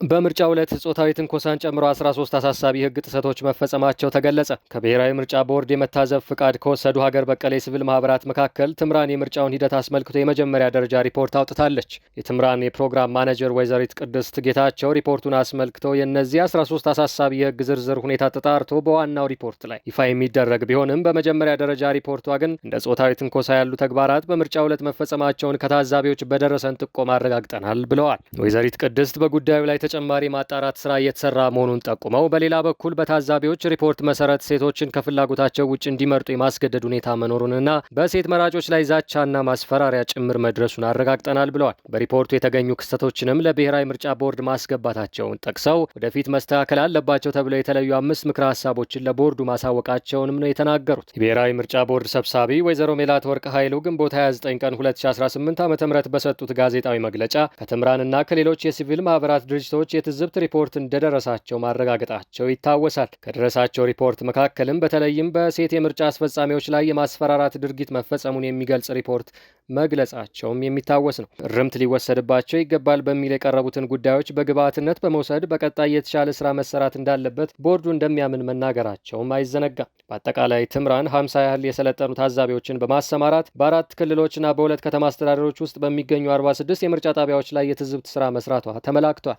በምርጫው ዕለት ጾታዊ ትንኮሳን ጨምሮ 13 አሳሳቢ ህግ ጥሰቶች መፈጸማቸው ተገለጸ። ከብሔራዊ ምርጫ ቦርድ የመታዘብ ፍቃድ ከወሰዱ ሀገር በቀል የሲቪል ማህበራት መካከል ትምራን የምርጫውን ሂደት አስመልክቶ የመጀመሪያ ደረጃ ሪፖርት አውጥታለች። የትምራን የፕሮግራም ማኔጀር ወይዘሪት ቅድስት ጌታቸው ሪፖርቱን አስመልክቶ የእነዚህ 13 አሳሳቢ የህግ ዝርዝር ሁኔታ ተጣርቶ በዋናው ሪፖርት ላይ ይፋ የሚደረግ ቢሆንም በመጀመሪያ ደረጃ ሪፖርቷ ግን እንደ ጾታዊ ትንኮሳ ያሉ ተግባራት በምርጫው ዕለት መፈጸማቸውን ከታዛቢዎች በደረሰን ጥቆማ አረጋግጠናል ብለዋል። ወይዘሪት ቅድስት በጉዳዩ ላይ ተጨማሪ ማጣራት ስራ እየተሰራ መሆኑን ጠቁመው በሌላ በኩል በታዛቢዎች ሪፖርት መሰረት ሴቶችን ከፍላጎታቸው ውጭ እንዲመርጡ የማስገደድ ሁኔታ መኖሩንና በሴት መራጮች ላይ ዛቻና ማስፈራሪያ ጭምር መድረሱን አረጋግጠናል ብለዋል። በሪፖርቱ የተገኙ ክስተቶችንም ለብሔራዊ ምርጫ ቦርድ ማስገባታቸውን ጠቅሰው ወደፊት መስተካከል አለባቸው ተብለው የተለዩ 5 ምክረ ሀሳቦችን ለቦርዱ ማሳወቃቸውንም ነው የተናገሩት። የብሔራዊ ምርጫ ቦርድ ሰብሳቢ ወይዘሮ ሜላት ወርቅ ኃይሉ ግንቦት 29 ቀን 2018 ዓ.ም በሰጡት ጋዜጣዊ መግለጫ ከትምራንና ከሌሎች የሲቪል ማህበራት ድርጅቶች የትዝብት ሪፖርት እንደደረሳቸው ማረጋገጣቸው ይታወሳል። ከደረሳቸው ሪፖርት መካከልም በተለይም በሴት የምርጫ አስፈጻሚዎች ላይ የማስፈራራት ድርጊት መፈጸሙን የሚገልጽ ሪፖርት መግለጻቸውም የሚታወስ ነው። እርምት ሊወሰድባቸው ይገባል በሚል የቀረቡትን ጉዳዮች በግብዓትነት በመውሰድ በቀጣይ የተሻለ ስራ መሰራት እንዳለበት ቦርዱ እንደሚያምን መናገራቸውም አይዘነጋም። በአጠቃላይ ትምራን 50 ያህል የሰለጠኑ ታዛቢዎችን በማሰማራት በ4 ክልሎችና በ2 ከተማ አስተዳደሮች ውስጥ በሚገኙ 46 የምርጫ ጣቢያዎች ላይ የትዝብት ስራ መስራቷ ተመላክቷል።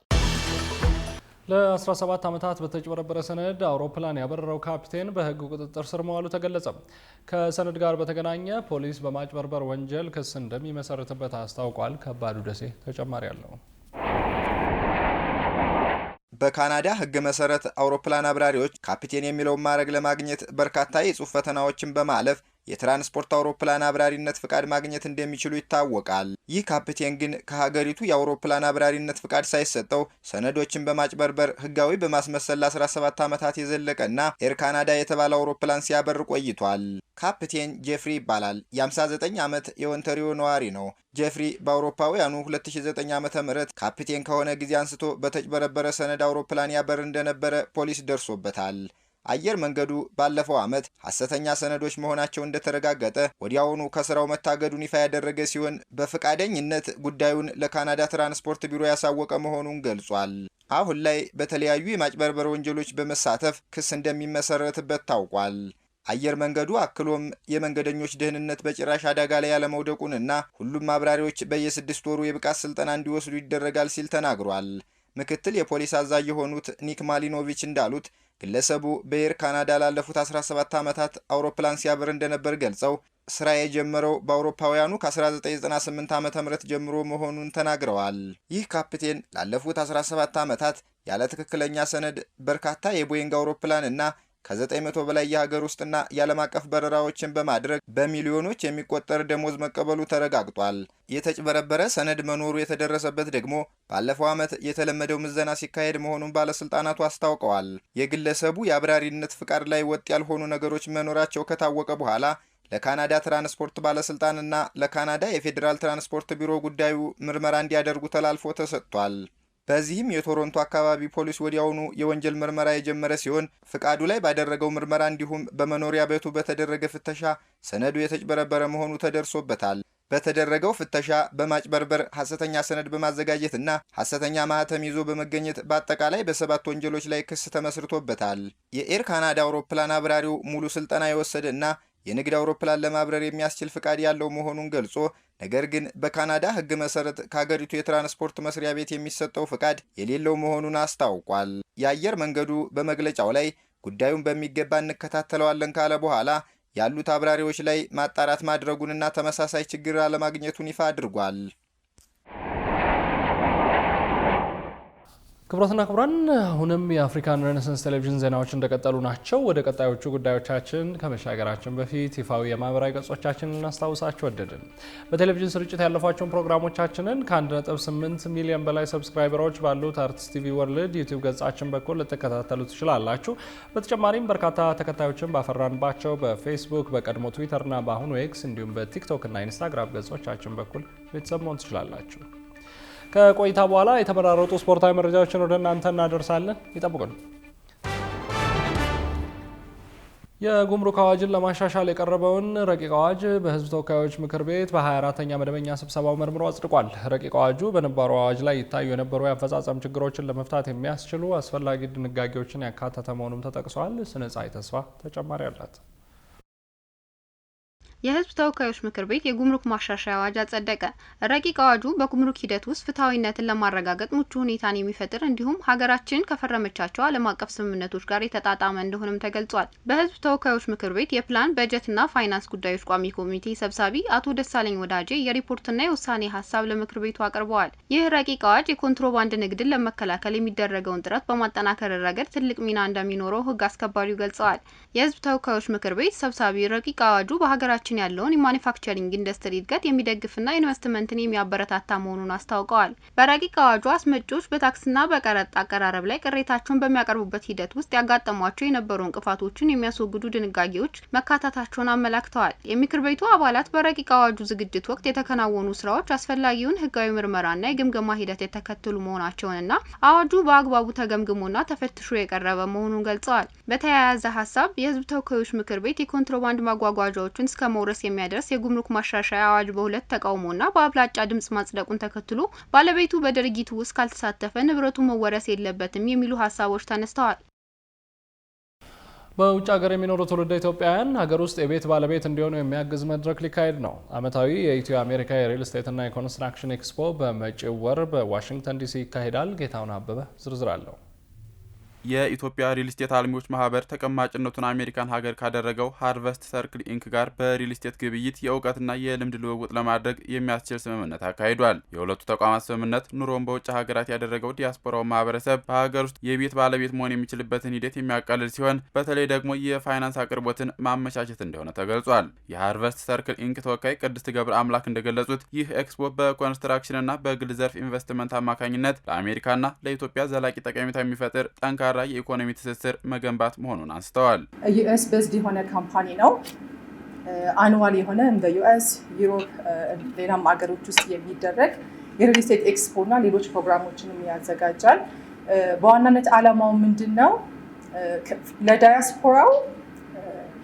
ለ17 ዓመታት በተጭበረበረ ሰነድ አውሮፕላን ያበረረው ካፒቴን በሕግ ቁጥጥር ስር መዋሉ ተገለጸ። ከሰነድ ጋር በተገናኘ ፖሊስ በማጭበርበር ወንጀል ክስ እንደሚመሰርትበት አስታውቋል። ከባዱ ደሴ ተጨማሪ አለው። በካናዳ ሕግ መሰረት አውሮፕላን አብራሪዎች ካፒቴን የሚለውን ማዕረግ ለማግኘት በርካታ የጽሑፍ ፈተናዎችን በማለፍ የትራንስፖርት አውሮፕላን አብራሪነት ፍቃድ ማግኘት እንደሚችሉ ይታወቃል። ይህ ካፒቴን ግን ከሀገሪቱ የአውሮፕላን አብራሪነት ፍቃድ ሳይሰጠው ሰነዶችን በማጭበርበር ህጋዊ በማስመሰል ለ17 ዓመታት የዘለቀና ኤር ካናዳ የተባለ አውሮፕላን ሲያበር ቆይቷል። ካፒቴን ጄፍሪ ይባላል። የ59 ዓመት የኦንታሪዮ ነዋሪ ነው። ጄፍሪ በአውሮፓውያኑ 2009 ዓ.ም ካፒቴን ከሆነ ጊዜ አንስቶ በተጭበረበረ ሰነድ አውሮፕላን ያበር እንደነበረ ፖሊስ ደርሶበታል። አየር መንገዱ ባለፈው ዓመት ሐሰተኛ ሰነዶች መሆናቸው እንደተረጋገጠ ወዲያውኑ ከስራው መታገዱን ይፋ ያደረገ ሲሆን በፈቃደኝነት ጉዳዩን ለካናዳ ትራንስፖርት ቢሮ ያሳወቀ መሆኑን ገልጿል። አሁን ላይ በተለያዩ የማጭበርበር ወንጀሎች በመሳተፍ ክስ እንደሚመሰረትበት ታውቋል። አየር መንገዱ አክሎም የመንገደኞች ደህንነት በጭራሽ አደጋ ላይ ያለመውደቁንና ሁሉም አብራሪዎች በየ6 ወሩ የብቃት ስልጠና እንዲወስዱ ይደረጋል ሲል ተናግሯል። ምክትል የፖሊስ አዛዥ የሆኑት ኒክ ማሊኖቪች እንዳሉት ግለሰቡ በኤር ካናዳ ላለፉት 17 ዓመታት አውሮፕላን ሲያበር እንደነበር ገልጸው ስራ የጀመረው በአውሮፓውያኑ ከ1998 ዓ.ም ጀምሮ መሆኑን ተናግረዋል። ይህ ካፒቴን ላለፉት 17 ዓመታት ያለ ትክክለኛ ሰነድ በርካታ የቦይንግ አውሮፕላን እና ከ900 በላይ የሀገር ውስጥና የዓለም አቀፍ በረራዎችን በማድረግ በሚሊዮኖች የሚቆጠር ደሞዝ መቀበሉ ተረጋግጧል። የተጭበረበረ ሰነድ መኖሩ የተደረሰበት ደግሞ ባለፈው ዓመት የተለመደው ምዘና ሲካሄድ መሆኑን ባለስልጣናቱ አስታውቀዋል። የግለሰቡ የአብራሪነት ፍቃድ ላይ ወጥ ያልሆኑ ነገሮች መኖራቸው ከታወቀ በኋላ ለካናዳ ትራንስፖርት ባለስልጣንና ለካናዳ የፌዴራል ትራንስፖርት ቢሮ ጉዳዩ ምርመራ እንዲያደርጉ ተላልፎ ተሰጥቷል። በዚህም የቶሮንቶ አካባቢ ፖሊስ ወዲያውኑ የወንጀል ምርመራ የጀመረ ሲሆን ፍቃዱ ላይ ባደረገው ምርመራ እንዲሁም በመኖሪያ ቤቱ በተደረገ ፍተሻ ሰነዱ የተጭበረበረ መሆኑ ተደርሶበታል። በተደረገው ፍተሻ በማጭበርበር ሐሰተኛ ሰነድ በማዘጋጀትና ሐሰተኛ ማህተም ይዞ በመገኘት በአጠቃላይ በ7 ወንጀሎች ላይ ክስ ተመስርቶበታል። የኤር ካናዳ አውሮፕላን አብራሪው ሙሉ ስልጠና የወሰደና የንግድ አውሮፕላን ለማብረር የሚያስችል ፍቃድ ያለው መሆኑን ገልጾ ነገር ግን በካናዳ ሕግ መሰረት ከሀገሪቱ የትራንስፖርት መስሪያ ቤት የሚሰጠው ፍቃድ የሌለው መሆኑን አስታውቋል። የአየር መንገዱ በመግለጫው ላይ ጉዳዩን በሚገባ እንከታተለዋለን ካለ በኋላ ያሉት አብራሪዎች ላይ ማጣራት ማድረጉንና ተመሳሳይ ችግር አለማግኘቱን ይፋ አድርጓል። ክቡራትና ክቡራን አሁንም የአፍሪካን ሬኔሳንስ ቴሌቪዥን ዜናዎች እንደቀጠሉ ናቸው። ወደ ቀጣዮቹ ጉዳዮቻችን ከመሻገራችን በፊት ይፋዊ የማህበራዊ ገጾቻችንን እናስታውሳችሁ ወደድን። በቴሌቪዥን ስርጭት ያለፏቸውን ፕሮግራሞቻችንን ከ1.8 ሚሊዮን በላይ ሰብስክራይበሮች ባሉት አርትስ ቲቪ ወርልድ ዩቲዩብ ገጻችን በኩል ልትከታተሉ ትችላላችሁ። በተጨማሪም በርካታ ተከታዮችን ባፈራንባቸው በፌስቡክ፣ በቀድሞ ትዊተርና በአሁኑ ኤክስ እንዲሁም በቲክቶክ እና ኢንስታግራም ገጾቻችን በኩል ቤተሰብ መሆን ትችላላችሁ። ከቆይታ በኋላ የተመራረጡ ስፖርታዊ መረጃዎችን ወደ እናንተ እናደርሳለን። ይጠብቁን። የጉምሩክ አዋጅን ለማሻሻል የቀረበውን ረቂቅ አዋጅ በሕዝብ ተወካዮች ምክር ቤት በ24ኛ መደበኛ ስብሰባው መርምሮ አጽድቋል። ረቂቅ አዋጁ በነባሩ አዋጅ ላይ ይታዩ የነበሩ የአፈጻጸም ችግሮችን ለመፍታት የሚያስችሉ አስፈላጊ ድንጋጌዎችን ያካተተ መሆኑም ተጠቅሷል። ስነጻይ ተስፋ ተጨማሪ አላት። የህዝብ ተወካዮች ምክር ቤት የጉምሩክ ማሻሻያ አዋጅ አጸደቀ። ረቂቅ አዋጁ በጉምሩክ ሂደት ውስጥ ፍትሐዊነትን ለማረጋገጥ ምቹ ሁኔታን የሚፈጥር እንዲሁም ሀገራችን ከፈረመቻቸው ዓለም አቀፍ ስምምነቶች ጋር የተጣጣመ እንደሆነም ተገልጿል። በህዝብ ተወካዮች ምክር ቤት የፕላን በጀትና ፋይናንስ ጉዳዮች ቋሚ ኮሚቴ ሰብሳቢ አቶ ደሳለኝ ወዳጄ የሪፖርትና የውሳኔ ሀሳብ ለምክር ቤቱ አቅርበዋል። ይህ ረቂቅ አዋጅ የኮንትሮባንድ ንግድን ለመከላከል የሚደረገውን ጥረት በማጠናከር ረገድ ትልቅ ሚና እንደሚኖረው ህግ አስከባሪው ገልጸዋል። የህዝብ ተወካዮች ምክር ቤት ሰብሳቢ ረቂቅ አዋጁ በሀገራችን ያለውን የማኒፋክቸሪንግ ኢንዱስትሪ እድገት የሚደግፍና ኢንቨስትመንትን የሚያበረታታ መሆኑን አስታውቀዋል። በረቂቅ አዋጁ አስመጪዎች በታክስና በቀረጥ አቀራረብ ላይ ቅሬታቸውን በሚያቀርቡበት ሂደት ውስጥ ያጋጠሟቸው የነበሩ እንቅፋቶችን የሚያስወግዱ ድንጋጌዎች መካተታቸውን አመላክተዋል። የምክር ቤቱ አባላት በረቂቅ አዋጁ ዝግጅት ወቅት የተከናወኑ ስራዎች አስፈላጊውን ህጋዊ ምርመራና የግምገማ ሂደት የተከተሉ መሆናቸውንና አዋጁ በአግባቡ ተገምግሞና ተፈትሾ የቀረበ መሆኑን ገልጸዋል። በተያያዘ ሀሳብ የህዝብ ተወካዮች ምክር ቤት የኮንትሮባንድ ማጓጓዣዎችን እስከ መውረስ የሚያደርስ የጉምሩክ ማሻሻያ አዋጅ በሁለት ተቃውሞና በአብላጫ ድምጽ ማጽደቁን ተከትሎ ባለቤቱ በድርጊቱ ውስጥ ካልተሳተፈ ንብረቱ መወረስ የለበትም የሚሉ ሀሳቦች ተነስተዋል። በውጭ ሀገር የሚኖሩ ትውልደ ኢትዮጵያውያን ሀገር ውስጥ የቤት ባለቤት እንዲሆኑ የሚያግዝ መድረክ ሊካሄድ ነው። ዓመታዊ የኢትዮ አሜሪካ የሪል ስቴትና የኮንስትራክሽን ኤክስፖ በመጪው ወር በዋሽንግተን ዲሲ ይካሄዳል። ጌታውን አበበ ዝርዝር አለው። የኢትዮጵያ ሪል ስቴት አልሚዎች ማህበር ተቀማጭነቱን አሜሪካን ሀገር ካደረገው ሃርቨስት ሰርክል ኢንክ ጋር በሪል ስቴት ግብይት የእውቀትና የልምድ ልውውጥ ለማድረግ የሚያስችል ስምምነት አካሂዷል። የሁለቱ ተቋማት ስምምነት ኑሮን በውጭ ሀገራት ያደረገው ዲያስፖራው ማህበረሰብ በሀገር ውስጥ የቤት ባለቤት መሆን የሚችልበትን ሂደት የሚያቃልል ሲሆን በተለይ ደግሞ የፋይናንስ አቅርቦትን ማመቻቸት እንደሆነ ተገልጿል። የሃርቨስት ሰርክል ኢንክ ተወካይ ቅድስት ገብረ አምላክ እንደገለጹት ይህ ኤክስፖ በኮንስትራክሽንና በግል ዘርፍ ኢንቨስትመንት አማካኝነት ለአሜሪካና ለኢትዮጵያ ዘላቂ ጠቀሜታ የሚፈጥር ጠንካራ የኢኮኖሚ ትስስር መገንባት መሆኑን አንስተዋል። ዩኤስ ቤዝድ የሆነ ካምፓኒ ነው። አኑዋል የሆነ እንደ ዩኤስ፣ ዩሮፕ፣ ሌላም ሀገሮች ውስጥ የሚደረግ የሪል ስቴት ኤክስፖ እና ሌሎች ፕሮግራሞችንም ያዘጋጃል። በዋናነት ዓላማው ምንድን ነው? ለዳያስፖራው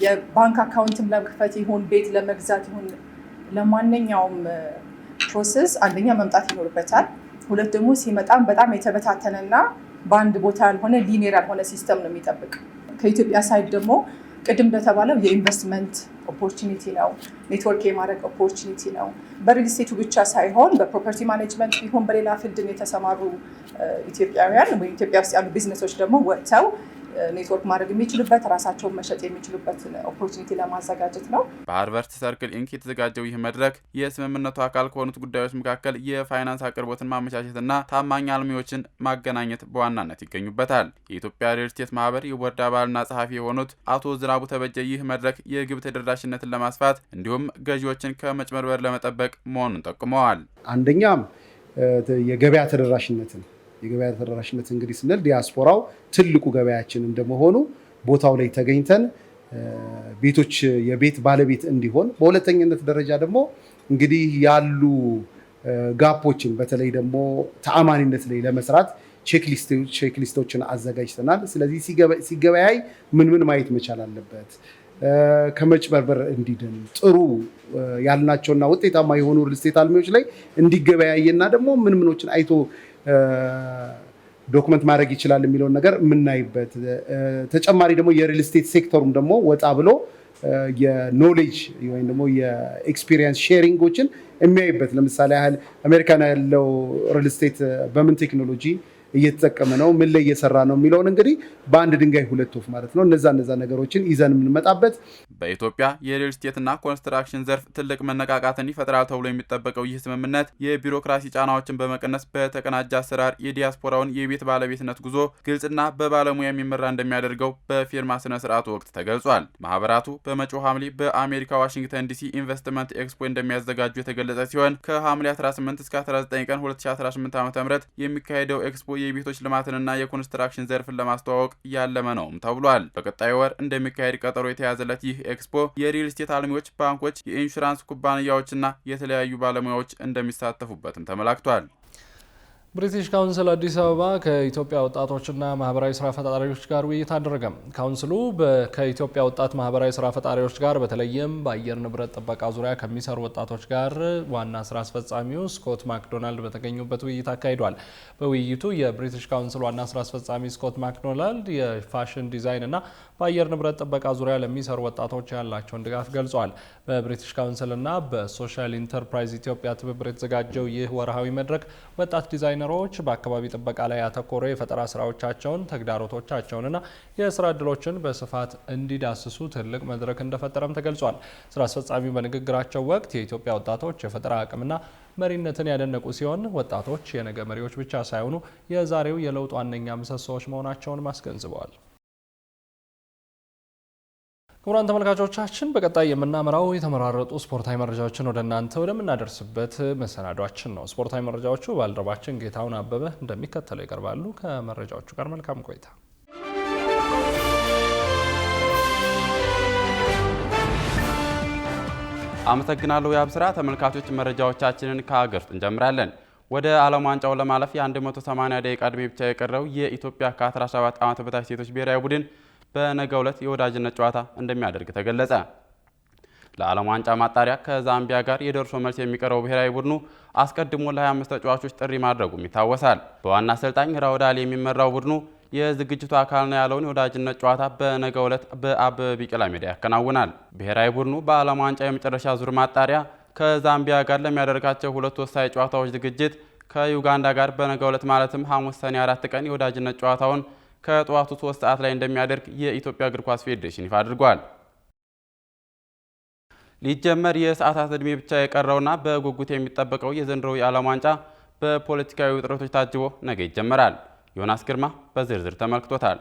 የባንክ አካውንትም ለመክፈት ይሁን ቤት ለመግዛት ይሁን ለማንኛውም ፕሮሰስ አንደኛ መምጣት ይኖርበታል። ሁለት ደግሞ ሲመጣም በጣም የተበታተነና በአንድ ቦታ ያልሆነ ሊኒየር ያልሆነ ሲስተም ነው የሚጠብቅ። ከኢትዮጵያ ሳይድ ደግሞ ቅድም እንደተባለው የኢንቨስትመንት ኦፖርቹኒቲ ነው፣ ኔትወርክ የማድረግ ኦፖርቹኒቲ ነው። በሪል ስቴቱ ብቻ ሳይሆን በፕሮፐርቲ ማኔጅመንት ቢሆን በሌላ ፊልድም የተሰማሩ ኢትዮጵያውያን ወይም ኢትዮጵያ ውስጥ ያሉ ቢዝነሶች ደግሞ ወጥተው ኔትወርክ ማድረግ የሚችሉበት ራሳቸውን መሸጥ የሚችሉበት ኦፖርቹኒቲ ለማዘጋጀት ነው። በሃርቨስት ሰርክል ኢንክ የተዘጋጀው ይህ መድረክ የስምምነቱ አካል ከሆኑት ጉዳዮች መካከል የፋይናንስ አቅርቦትን ማመቻቸትና ታማኝ አልሚዎችን ማገናኘት በዋናነት ይገኙበታል። የኢትዮጵያ ሪል ስቴት ማህበር የቦርድ አባልና ጸሐፊ የሆኑት አቶ ዝናቡ ተበጀ ይህ መድረክ የግብ ተደራሽነትን ለማስፋት እንዲሁም ገዢዎችን ከመጭበርበር ለመጠበቅ መሆኑን ጠቁመዋል። አንደኛም የገበያ ተደራሽነትን እንግዲህ ስንል ዲያስፖራው ትልቁ ገበያችን እንደመሆኑ ቦታው ላይ ተገኝተን ቤቶች የቤት ባለቤት እንዲሆን፣ በሁለተኛነት ደረጃ ደግሞ እንግዲህ ያሉ ጋፖችን በተለይ ደግሞ ተአማኒነት ላይ ለመስራት ቼክሊስቶችን አዘጋጅተናል። ስለዚህ ሲገበያይ ምን ማየት መቻል አለበት፣ ከመጭበርበር እንዲድን ጥሩ ያልናቸውና ውጤታማ የሆኑ ሪል ስቴት አልሚዎች ላይ እንዲገበያይና ደግሞ ምኖችን አይቶ ዶክመንት ማድረግ ይችላል የሚለውን ነገር የምናይበት፣ ተጨማሪ ደግሞ የሪል ስቴት ሴክተሩም ደግሞ ወጣ ብሎ የኖሌጅ ወይም ደግሞ የኤክስፒሪየንስ ሼሪንጎችን የሚያይበት፣ ለምሳሌ ያህል አሜሪካን ያለው ሪል ስቴት በምን ቴክኖሎጂ እየተጠቀመ ነው፣ ምን ላይ እየሰራ ነው የሚለውን እንግዲህ በአንድ ድንጋይ ሁለት ወፍ ማለት ነው። እነዛ ነገሮችን ይዘን የምንመጣበት። በኢትዮጵያ የሪል ስቴትና ኮንስትራክሽን ዘርፍ ትልቅ መነቃቃትን ይፈጥራል ተብሎ የሚጠበቀው ይህ ስምምነት የቢሮክራሲ ጫናዎችን በመቀነስ በተቀናጀ አሰራር የዲያስፖራውን የቤት ባለቤትነት ጉዞ ግልጽና በባለሙያ የሚመራ እንደሚያደርገው በፊርማ ስነ ስርዓቱ ወቅት ተገልጿል። ማህበራቱ በመጪው ሐምሌ በአሜሪካ ዋሽንግተን ዲሲ ኢንቨስትመንት ኤክስፖ እንደሚያዘጋጁ የተገለጸ ሲሆን ከሐምሌ 18 እስከ 19 ቀን 2018 ዓ.ም የሚካሄደው ኤክስፖ የቤቶች ልማትንና የኮንስትራክሽን ዘርፍን ለማስተዋወቅ ያለመ ነውም ተብሏል። በቀጣዩ ወር እንደሚካሄድ ቀጠሮ የተያዘለት ይህ ኤክስፖ የሪል ስቴት አልሚዎች፣ ባንኮች፣ የኢንሹራንስ ኩባንያዎችና የተለያዩ ባለሙያዎች እንደሚሳተፉበትም ተመላክቷል። ብሪቲሽ ካውንስል አዲስ አበባ ከኢትዮጵያ ወጣቶችና ማህበራዊ ስራ ፈጣሪዎች ጋር ውይይት አደረገ። ካውንስሉ ከኢትዮጵያ ወጣት ማህበራዊ ስራ ፈጣሪዎች ጋር በተለይም በአየር ንብረት ጥበቃ ዙሪያ ከሚሰሩ ወጣቶች ጋር ዋና ስራ አስፈጻሚው ስኮት ማክዶናልድ በተገኙበት ውይይት አካሂዷል። በውይይቱ የብሪቲሽ ካውንስል ዋና ስራ አስፈጻሚ ስኮት ማክዶናልድ የፋሽን ዲዛይን እና በአየር ንብረት ጥበቃ ዙሪያ ለሚሰሩ ወጣቶች ያላቸውን ድጋፍ ገልጸዋል። በብሪቲሽ ካውንስልና በሶሻል ኢንተርፕራይዝ ኢትዮጵያ ትብብር የተዘጋጀው ይህ ወርሃዊ መድረክ ወጣት ዲዛይነሮች በአካባቢ ጥበቃ ላይ ያተኮረ የፈጠራ ስራዎቻቸውን፣ ተግዳሮቶቻቸውንና የስራ ዕድሎችን በስፋት እንዲዳስሱ ትልቅ መድረክ እንደፈጠረም ተገልጿል። ስራ አስፈጻሚው በንግግራቸው ወቅት የኢትዮጵያ ወጣቶች የፈጠራ አቅምና መሪነትን ያደነቁ ሲሆን ወጣቶች የነገ መሪዎች ብቻ ሳይሆኑ የዛሬው የለውጥ ዋነኛ ምሰሶዎች መሆናቸውን አስገንዝበዋል። ክቡራን ተመልካቾቻችን በቀጣይ የምናመራው የተመራረጡ ስፖርታዊ መረጃዎችን ወደ እናንተ ወደምናደርስበት መሰናዷችን ነው። ስፖርታዊ መረጃዎቹ ባልደረባችን ጌታውን አበበ እንደሚከተለው ይቀርባሉ። ከመረጃዎቹ ጋር መልካም ቆይታ። አመሰግናለሁ ያብስራ። ተመልካቾች መረጃዎቻችንን ከሀገር ውስጥ እንጀምራለን። ወደ ዓለም ዋንጫው ለማለፍ የ180 ደቂቃ ዕድሜ ብቻ የቀረው የኢትዮጵያ ከ17 ዓመት በታች ሴቶች ብሔራዊ ቡድን በነገው ዕለት የወዳጅነት ጨዋታ እንደሚያደርግ ተገለጸ። ለዓለም ዋንጫ ማጣሪያ ከዛምቢያ ጋር የደርሶ መልስ የሚቀርበው ብሔራዊ ቡድኑ አስቀድሞ ለ25 ተጫዋቾች ጥሪ ማድረጉም ይታወሳል። በዋና አሰልጣኝ ራውዳሊ የሚመራው ቡድኑ የዝግጅቱ አካል ነው ያለውን የወዳጅነት ጨዋታ በነገው ዕለት በአበበ ቢቂላ ሜዳ ያከናውናል። ብሔራዊ ቡድኑ በዓለም ዋንጫ የመጨረሻ ዙር ማጣሪያ ከዛምቢያ ጋር ለሚያደርጋቸው ሁለት ወሳኝ ጨዋታዎች ዝግጅት ከዩጋንዳ ጋር በነገው ዕለት ማለትም ሐሙስ ሰኔ 4 ቀን የወዳጅነት ጨዋታውን ከጠዋቱ 3 ሰዓት ላይ እንደሚያደርግ የኢትዮጵያ እግር ኳስ ፌዴሬሽን ይፋ አድርጓል። ሊጀመር የሰዓታት ዕድሜ ብቻ የቀረውና በጉጉት የሚጠበቀው የዘንድሮው የዓለም ዋንጫ በፖለቲካዊ ውጥረቶች ታጅቦ ነገ ይጀመራል። ዮናስ ግርማ በዝርዝር ተመልክቶታል።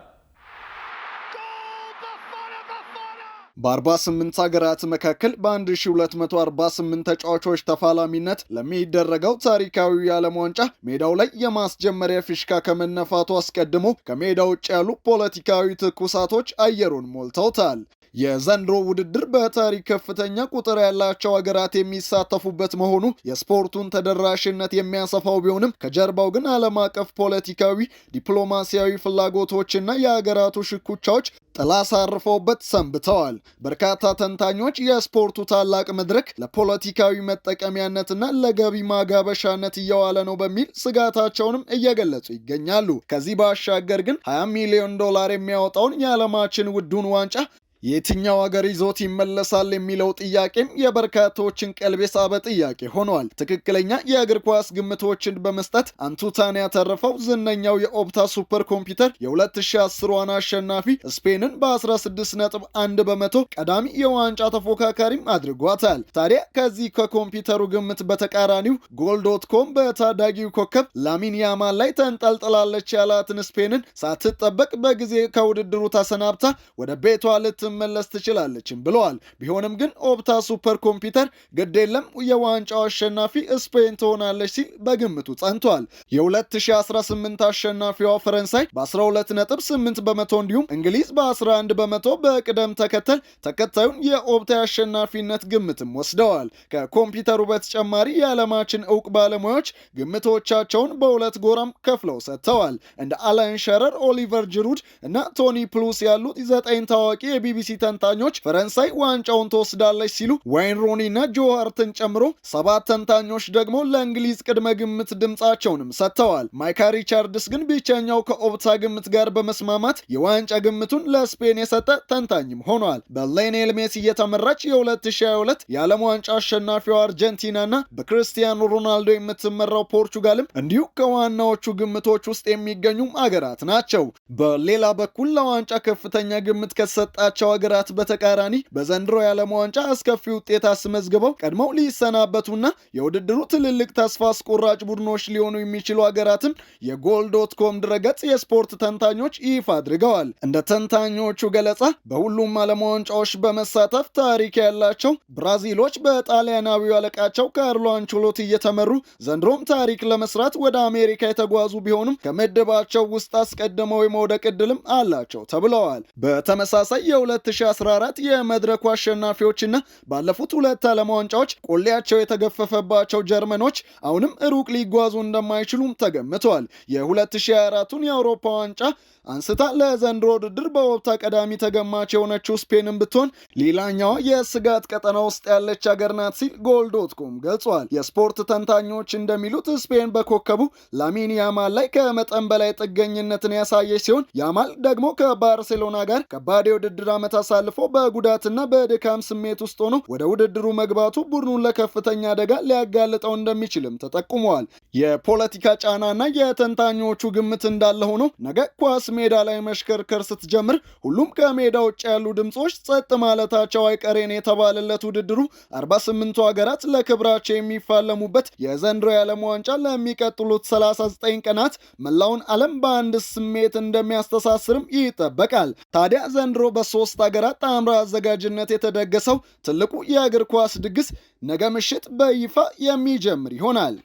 በ48 ሀገራት መካከል በ1248 ተጫዋቾች ተፋላሚነት ለሚደረገው ታሪካዊ የዓለም ዋንጫ ሜዳው ላይ የማስጀመሪያ ፊሽካ ከመነፋቱ አስቀድሞ ከሜዳ ውጭ ያሉ ፖለቲካዊ ትኩሳቶች አየሩን ሞልተውታል። የዘንድሮ ውድድር በታሪክ ከፍተኛ ቁጥር ያላቸው ሀገራት የሚሳተፉበት መሆኑ የስፖርቱን ተደራሽነት የሚያሰፋው ቢሆንም ከጀርባው ግን ዓለም አቀፍ ፖለቲካዊ፣ ዲፕሎማሲያዊ ፍላጎቶችና የሀገራቱ ሽኩቻዎች ጥላ ሳርፈውበት ሰንብተዋል። በርካታ ተንታኞች የስፖርቱ ታላቅ መድረክ ለፖለቲካዊ መጠቀሚያነትና ለገቢ ማጋበሻነት እየዋለ ነው በሚል ስጋታቸውንም እየገለጹ ይገኛሉ። ከዚህ ባሻገር ግን $20 ሚሊዮን የሚያወጣውን የዓለማችን ውዱን ዋንጫ የትኛው ሀገር ይዞት ይመለሳል የሚለው ጥያቄም የበርካቶችን ቀልብ የሳበ ጥያቄ ሆኗል። ትክክለኛ የእግር ኳስ ግምቶችን በመስጠት አንቱታን ያተረፈው ዝነኛው የኦፕታ ሱፐር ኮምፒውተር የ2010 አሸናፊ ስፔንን በ16.1 በመቶ ቀዳሚ የዋንጫ ተፎካካሪም አድርጓታል። ታዲያ ከዚህ ከኮምፒውተሩ ግምት በተቃራኒው ጎል.ኮም በታዳጊው ኮከብ ላሚን ያማል ላይ ተንጠልጥላለች ያላትን ስፔንን ሳትጠበቅ በጊዜ ከውድድሩ ተሰናብታ ወደ ቤቷ ልትመለስ ትችላለችም ብለዋል። ቢሆንም ግን ኦፕታ ሱፐር ኮምፒውተር ግድ የለም የዋንጫው አሸናፊ ስፔን ትሆናለች ሲል በግምቱ ጸንቷል። የ2018 አሸናፊዋ ፈረንሳይ በ12.8 በመቶ እንዲሁም እንግሊዝ በ11 በመቶ በቅደም ተከተል ተከታዩን የኦፕታ አሸናፊነት ግምትም ወስደዋል። ከኮምፒውተሩ በተጨማሪ የዓለማችን ዕውቅ ባለሙያዎች ግምቶቻቸውን በሁለት ጎራም ከፍለው ሰጥተዋል። እንደ አላን ሸረር፣ ኦሊቨር ጅሩድ እና ቶኒ ፕሉስ ያሉት 9 ታዋቂ የቢቢሲ ተንታኞች ፈረንሳይ ዋንጫውን ትወስዳለች ሲሉ ዋይን ሮኒ እና ጆ ሃርትን ጨምሮ 7 ተንታኞች ደግሞ ለእንግሊዝ ቅድመ ግምት ድምጻቸውንም ሰጥተዋል። ማይካ ሪቻርድስ ግን ብቸኛው ከኦፕታ ግምት ጋር በመስማማት የዋንጫ ግምቱን ለስፔን የሰጠ ተንታኝም ሆኗል። በሊዮኔል ሜሲ እየተመራች የ2022 የዓለም ዋንጫ አሸናፊው አርጀንቲናና በክርስቲያኖ ሮናልዶ የምትመራው ፖርቹጋልም እንዲሁ ከዋናዎቹ ግምቶች ውስጥ የሚገኙ አገራት ናቸው። በሌላ በኩል ለዋንጫ ከፍተኛ ግምት ከሰጣቸው አገራት በተቃራኒ በዘንድሮ የዓለም ዋንጫ አስከፊ ውጤት አስመዝግበው ቀድመው ሊሰናበቱና የውድድሩ ትልልቅ ተስፋ አስቆራጭ ቡድኖች ሊሆኑ የሚችሉ አገራትን የጎል.ኮም ድረገጽ የስፖርት ተንታኞች ይፋ አድርገዋል። እንደ ተንታኞቹ ገለጻ በሁሉም ዓለም ዋንጫዎች በመሳተፍ ታሪክ ያላቸው ብራዚሎች በጣሊያናዊው አለቃቸው ካርሎ አንቸሎቲ እየተመሩ ዘንድሮም ታሪክ ለመስራት ወደ አሜሪካ የተጓዙ ቢሆኑም ከምድባቸው ውስጥ አስቀድመው የመውደቅ ዕድልም አላቸው ተብለዋል። በተመሳሳይ የ2014 የመድረኩ አሸናፊዎችና ባለፉት 2 ዓለም ዋንጫዎች ቆሌያቸው የተገፈፈባቸው ጀርመኖች አሁንም ሩቅ ሊጓዙ እንደማይችሉም ተገምተዋል። የ2024ቱን የአውሮፓ ዋንጫ አንስታ ለዘንድሮ ውድድር በኦፕታ ቀዳሚ ተገማች የሆነችው ስፔንን ብትሆን ሌላኛዋ የስጋት ቀጠና ውስጥ ያለች ሀገር ናት ሲል ጎል.ኮም ገልጿል። የስፖርት ተንታኞች እንደሚሉት ስፔን በኮከቡ ላሚን ያማል ላይ ከመጠን በላይ ጥገኝነትን ያሳየች ሲሆን ያማል ደግሞ ከባርሴሎና ጋር ከባድ የውድድር ዓመት አሳልፎ በጉዳትና በድካም ስሜት ውስጥ ሆኖ ወደ ውድድሩ መግባቱ ቡድኑን ለከፍተኛ አደጋ ሊያጋልጠው እንደሚችልም ተጠቁመዋል። የፖለቲካ ጫናና የተንታኞቹ ግምት እንዳለ ሆኖ ነገ ኳስ ሜዳ ላይ መሽከርከር ስትጀምር ሁሉም ከሜዳ ውጭ ያሉ ድምጾች ጸጥ ማለታቸው አይቀሬን የተባለለት ውድድሩ 48ቱ ሀገራት ለክብራቸው የሚፋለሙበት የዘንድሮ የዓለም ዋንጫ ለሚቀጥሉት 39 ቀናት መላውን ዓለም በአንድ ስሜት እንደሚያስተሳስርም ይጠበቃል። ታዲያ ዘንድሮ በ3 ሀገራት ጣምራ አዘጋጅነት የተደገሰው ትልቁ የእግር ኳስ ድግስ ነገ ምሽት በይፋ የሚጀምር ይሆናል።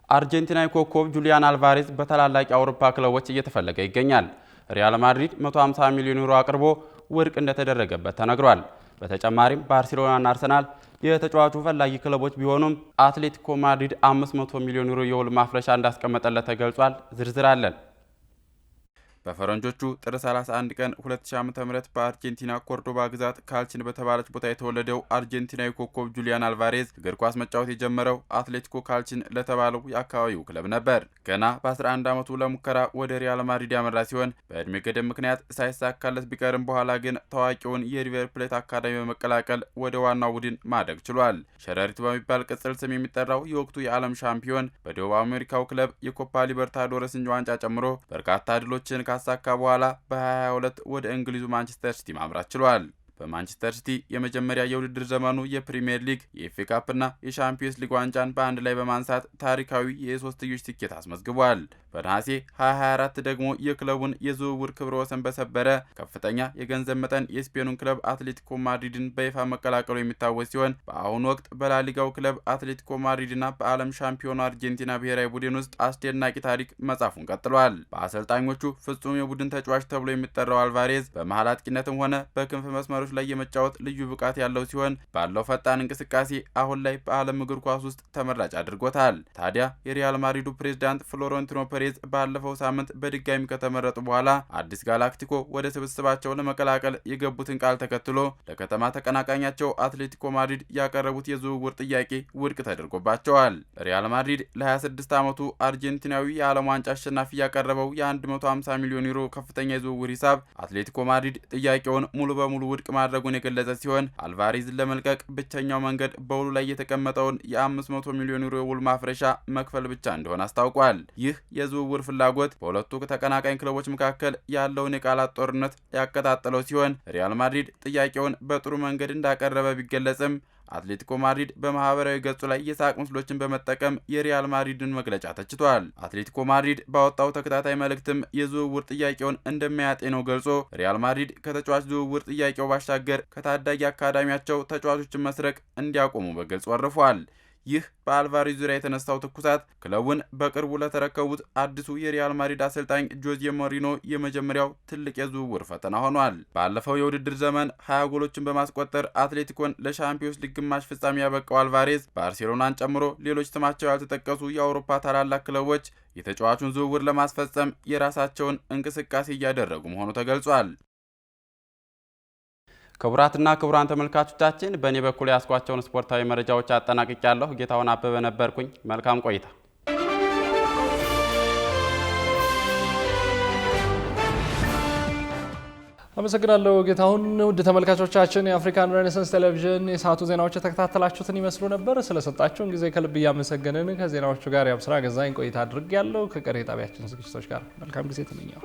አርጀንቲናዊ ኮከብ ጁሊያን አልቫሬዝ በታላላቅ የአውሮፓ ክለቦች እየተፈለገ ይገኛል። ሪያል ማድሪድ 150 ሚሊዮን ዩሮ አቅርቦ ውድቅ እንደተደረገበት ተነግሯል። በተጨማሪም ባርሴሎናና አርሰናል የተጫዋቹ ፈላጊ ክለቦች ቢሆኑም አትሌቲኮ ማድሪድ 500 ሚሊዮን ዩሮ የውል ማፍረሻ እንዳስቀመጠለት ተገልጿል። ዝርዝር አለን። በፈረንጆቹ ጥር 31 ቀን 2000 ዓ.ም በአርጀንቲና ኮርዶባ ግዛት ካልቺን በተባለች ቦታ የተወለደው አርጀንቲናዊ ኮከብ ጁሊያን አልቫሬዝ እግር ኳስ መጫወት የጀመረው አትሌቲኮ ካልቺን ለተባለው የአካባቢው ክለብ ነበር። ገና በ11 ዓመቱ ለሙከራ ወደ ሪያል ማድሪድ ያመራ ሲሆን በዕድሜ ገደብ ምክንያት ሳይሳካለት ቢቀርም በኋላ ግን ታዋቂውን የሪቨር ፕሌት አካዳሚ በመቀላቀል ወደ ዋናው ቡድን ማደግ ችሏል። ሸረሪት በሚባል ቅጽል ስም የሚጠራው የወቅቱ የዓለም ሻምፒዮን በደቡብ አሜሪካው ክለብ የኮፓ ሊበርታዶረስን ዋንጫ ጨምሮ በርካታ ድሎችን ካሳካ በኋላ በ2022 ወደ እንግሊዙ ማንቸስተር ሲቲ ማምራት ችሏል። በማንቸስተር ሲቲ የመጀመሪያ የውድድር ዘመኑ የፕሪሚየር ሊግ፣ የኤፍኤ ካፕና የሻምፒዮንስ ሊግ ዋንጫን በአንድ ላይ በማንሳት ታሪካዊ የሶስትዮሽ ስኬት አስመዝግቧል። በነሐሴ 2024 ደግሞ የክለቡን የዝውውር ክብረ ወሰን በሰበረ ከፍተኛ የገንዘብ መጠን የስፔኑን ክለብ አትሌቲኮ ማድሪድን በይፋ መቀላቀሉ የሚታወስ ሲሆን በአሁኑ ወቅት በላሊጋው ክለብ አትሌቲኮ ማድሪድና በዓለም ሻምፒዮኑ አርጀንቲና ብሔራዊ ቡድን ውስጥ አስደናቂ ታሪክ መጻፉን ቀጥሏል። በአሰልጣኞቹ ፍጹም የቡድን ተጫዋች ተብሎ የሚጠራው አልቫሬዝ በመሃል አጥቂነትም ሆነ በክንፍ መስመሮች ላይ የመጫወት ልዩ ብቃት ያለው ሲሆን ባለው ፈጣን እንቅስቃሴ አሁን ላይ በዓለም እግር ኳስ ውስጥ ተመራጭ አድርጎታል። ታዲያ የሪያል ማድሪዱ ፕሬዝዳንት ፍሎሬንቲኖ አልቫሬዝ ባለፈው ሳምንት በድጋሚ ከተመረጡ በኋላ አዲስ ጋላክቲኮ ወደ ስብስባቸው ለመቀላቀል የገቡትን ቃል ተከትሎ ለከተማ ተቀናቃኛቸው አትሌቲኮ ማድሪድ ያቀረቡት የዝውውር ጥያቄ ውድቅ ተደርጎባቸዋል። ሪያል ማድሪድ ለ26 ዓመቱ አርጀንቲናዊ የዓለም ዋንጫ አሸናፊ ያቀረበው የ150 ሚሊዮን ዩሮ ከፍተኛ የዝውውር ሂሳብ አትሌቲኮ ማድሪድ ጥያቄውን ሙሉ በሙሉ ውድቅ ማድረጉን የገለጸ ሲሆን አልቫሬዝን ለመልቀቅ ብቸኛው መንገድ በውሉ ላይ የተቀመጠውን የ500 ሚሊዮን ዩሮ ውል ማፍረሻ መክፈል ብቻ እንደሆነ አስታውቋል። ይህ የዝውውር ፍላጎት በሁለቱ ተቀናቃኝ ክለቦች መካከል ያለውን የቃላት ጦርነት ያቀጣጠለው ሲሆን ሪያል ማድሪድ ጥያቄውን በጥሩ መንገድ እንዳቀረበ ቢገለጽም አትሌቲኮ ማድሪድ በማህበራዊ ገጹ ላይ የሳቅ ምስሎችን በመጠቀም የሪያል ማድሪድን መግለጫ ተችቷል። አትሌቲኮ ማድሪድ ባወጣው ተከታታይ መልእክትም የዝውውር ጥያቄውን እንደማያጤነው ገልጾ ሪያል ማድሪድ ከተጫዋች ዝውውር ጥያቄው ባሻገር ከታዳጊ አካዳሚያቸው ተጫዋቾችን መስረቅ እንዲያቆሙ በግልጽ ወርፏል። ይህ በአልቫሬዝ ዙሪያ የተነሳው ትኩሳት ክለቡን በቅርቡ ለተረከቡት አዲሱ የሪያል ማድሪድ አሰልጣኝ ጆዜ ሞሪኖ የመጀመሪያው ትልቅ የዝውውር ፈተና ሆኗል። ባለፈው የውድድር ዘመን 20 ጎሎችን በማስቆጠር አትሌቲኮን ለሻምፒዮንስ ሊግ ግማሽ ፍጻሜ ያበቃው አልቫሬዝ ባርሴሎናን ጨምሮ ሌሎች ስማቸው ያልተጠቀሱ የአውሮፓ ታላላቅ ክለቦች የተጫዋቹን ዝውውር ለማስፈጸም የራሳቸውን እንቅስቃሴ እያደረጉ መሆኑ ተገልጿል። ክቡራትና ክቡራን ተመልካቾቻችን በእኔ በኩል ያስኳቸውን ስፖርታዊ መረጃዎች አጠናቅቄያለሁ። ጌታውን አበበ ነበርኩኝ። መልካም ቆይታ። አመሰግናለሁ ጌታሁን። ውድ ተመልካቾቻችን የአፍሪካን ሬኔሳንስ ቴሌቪዥን የሰዓቱ ዜናዎች የተከታተላችሁትን ይመስሉ ነበር። ስለሰጣችሁን ጊዜ ከልብ እያመሰገንን ከዜናዎቹ ጋር የአብስራ ገዛኝ ቆይታ አድርጌያለሁ። ከቀሪ ጣቢያችን ዝግጅቶች ጋር መልካም ጊዜ ተመኘሁ።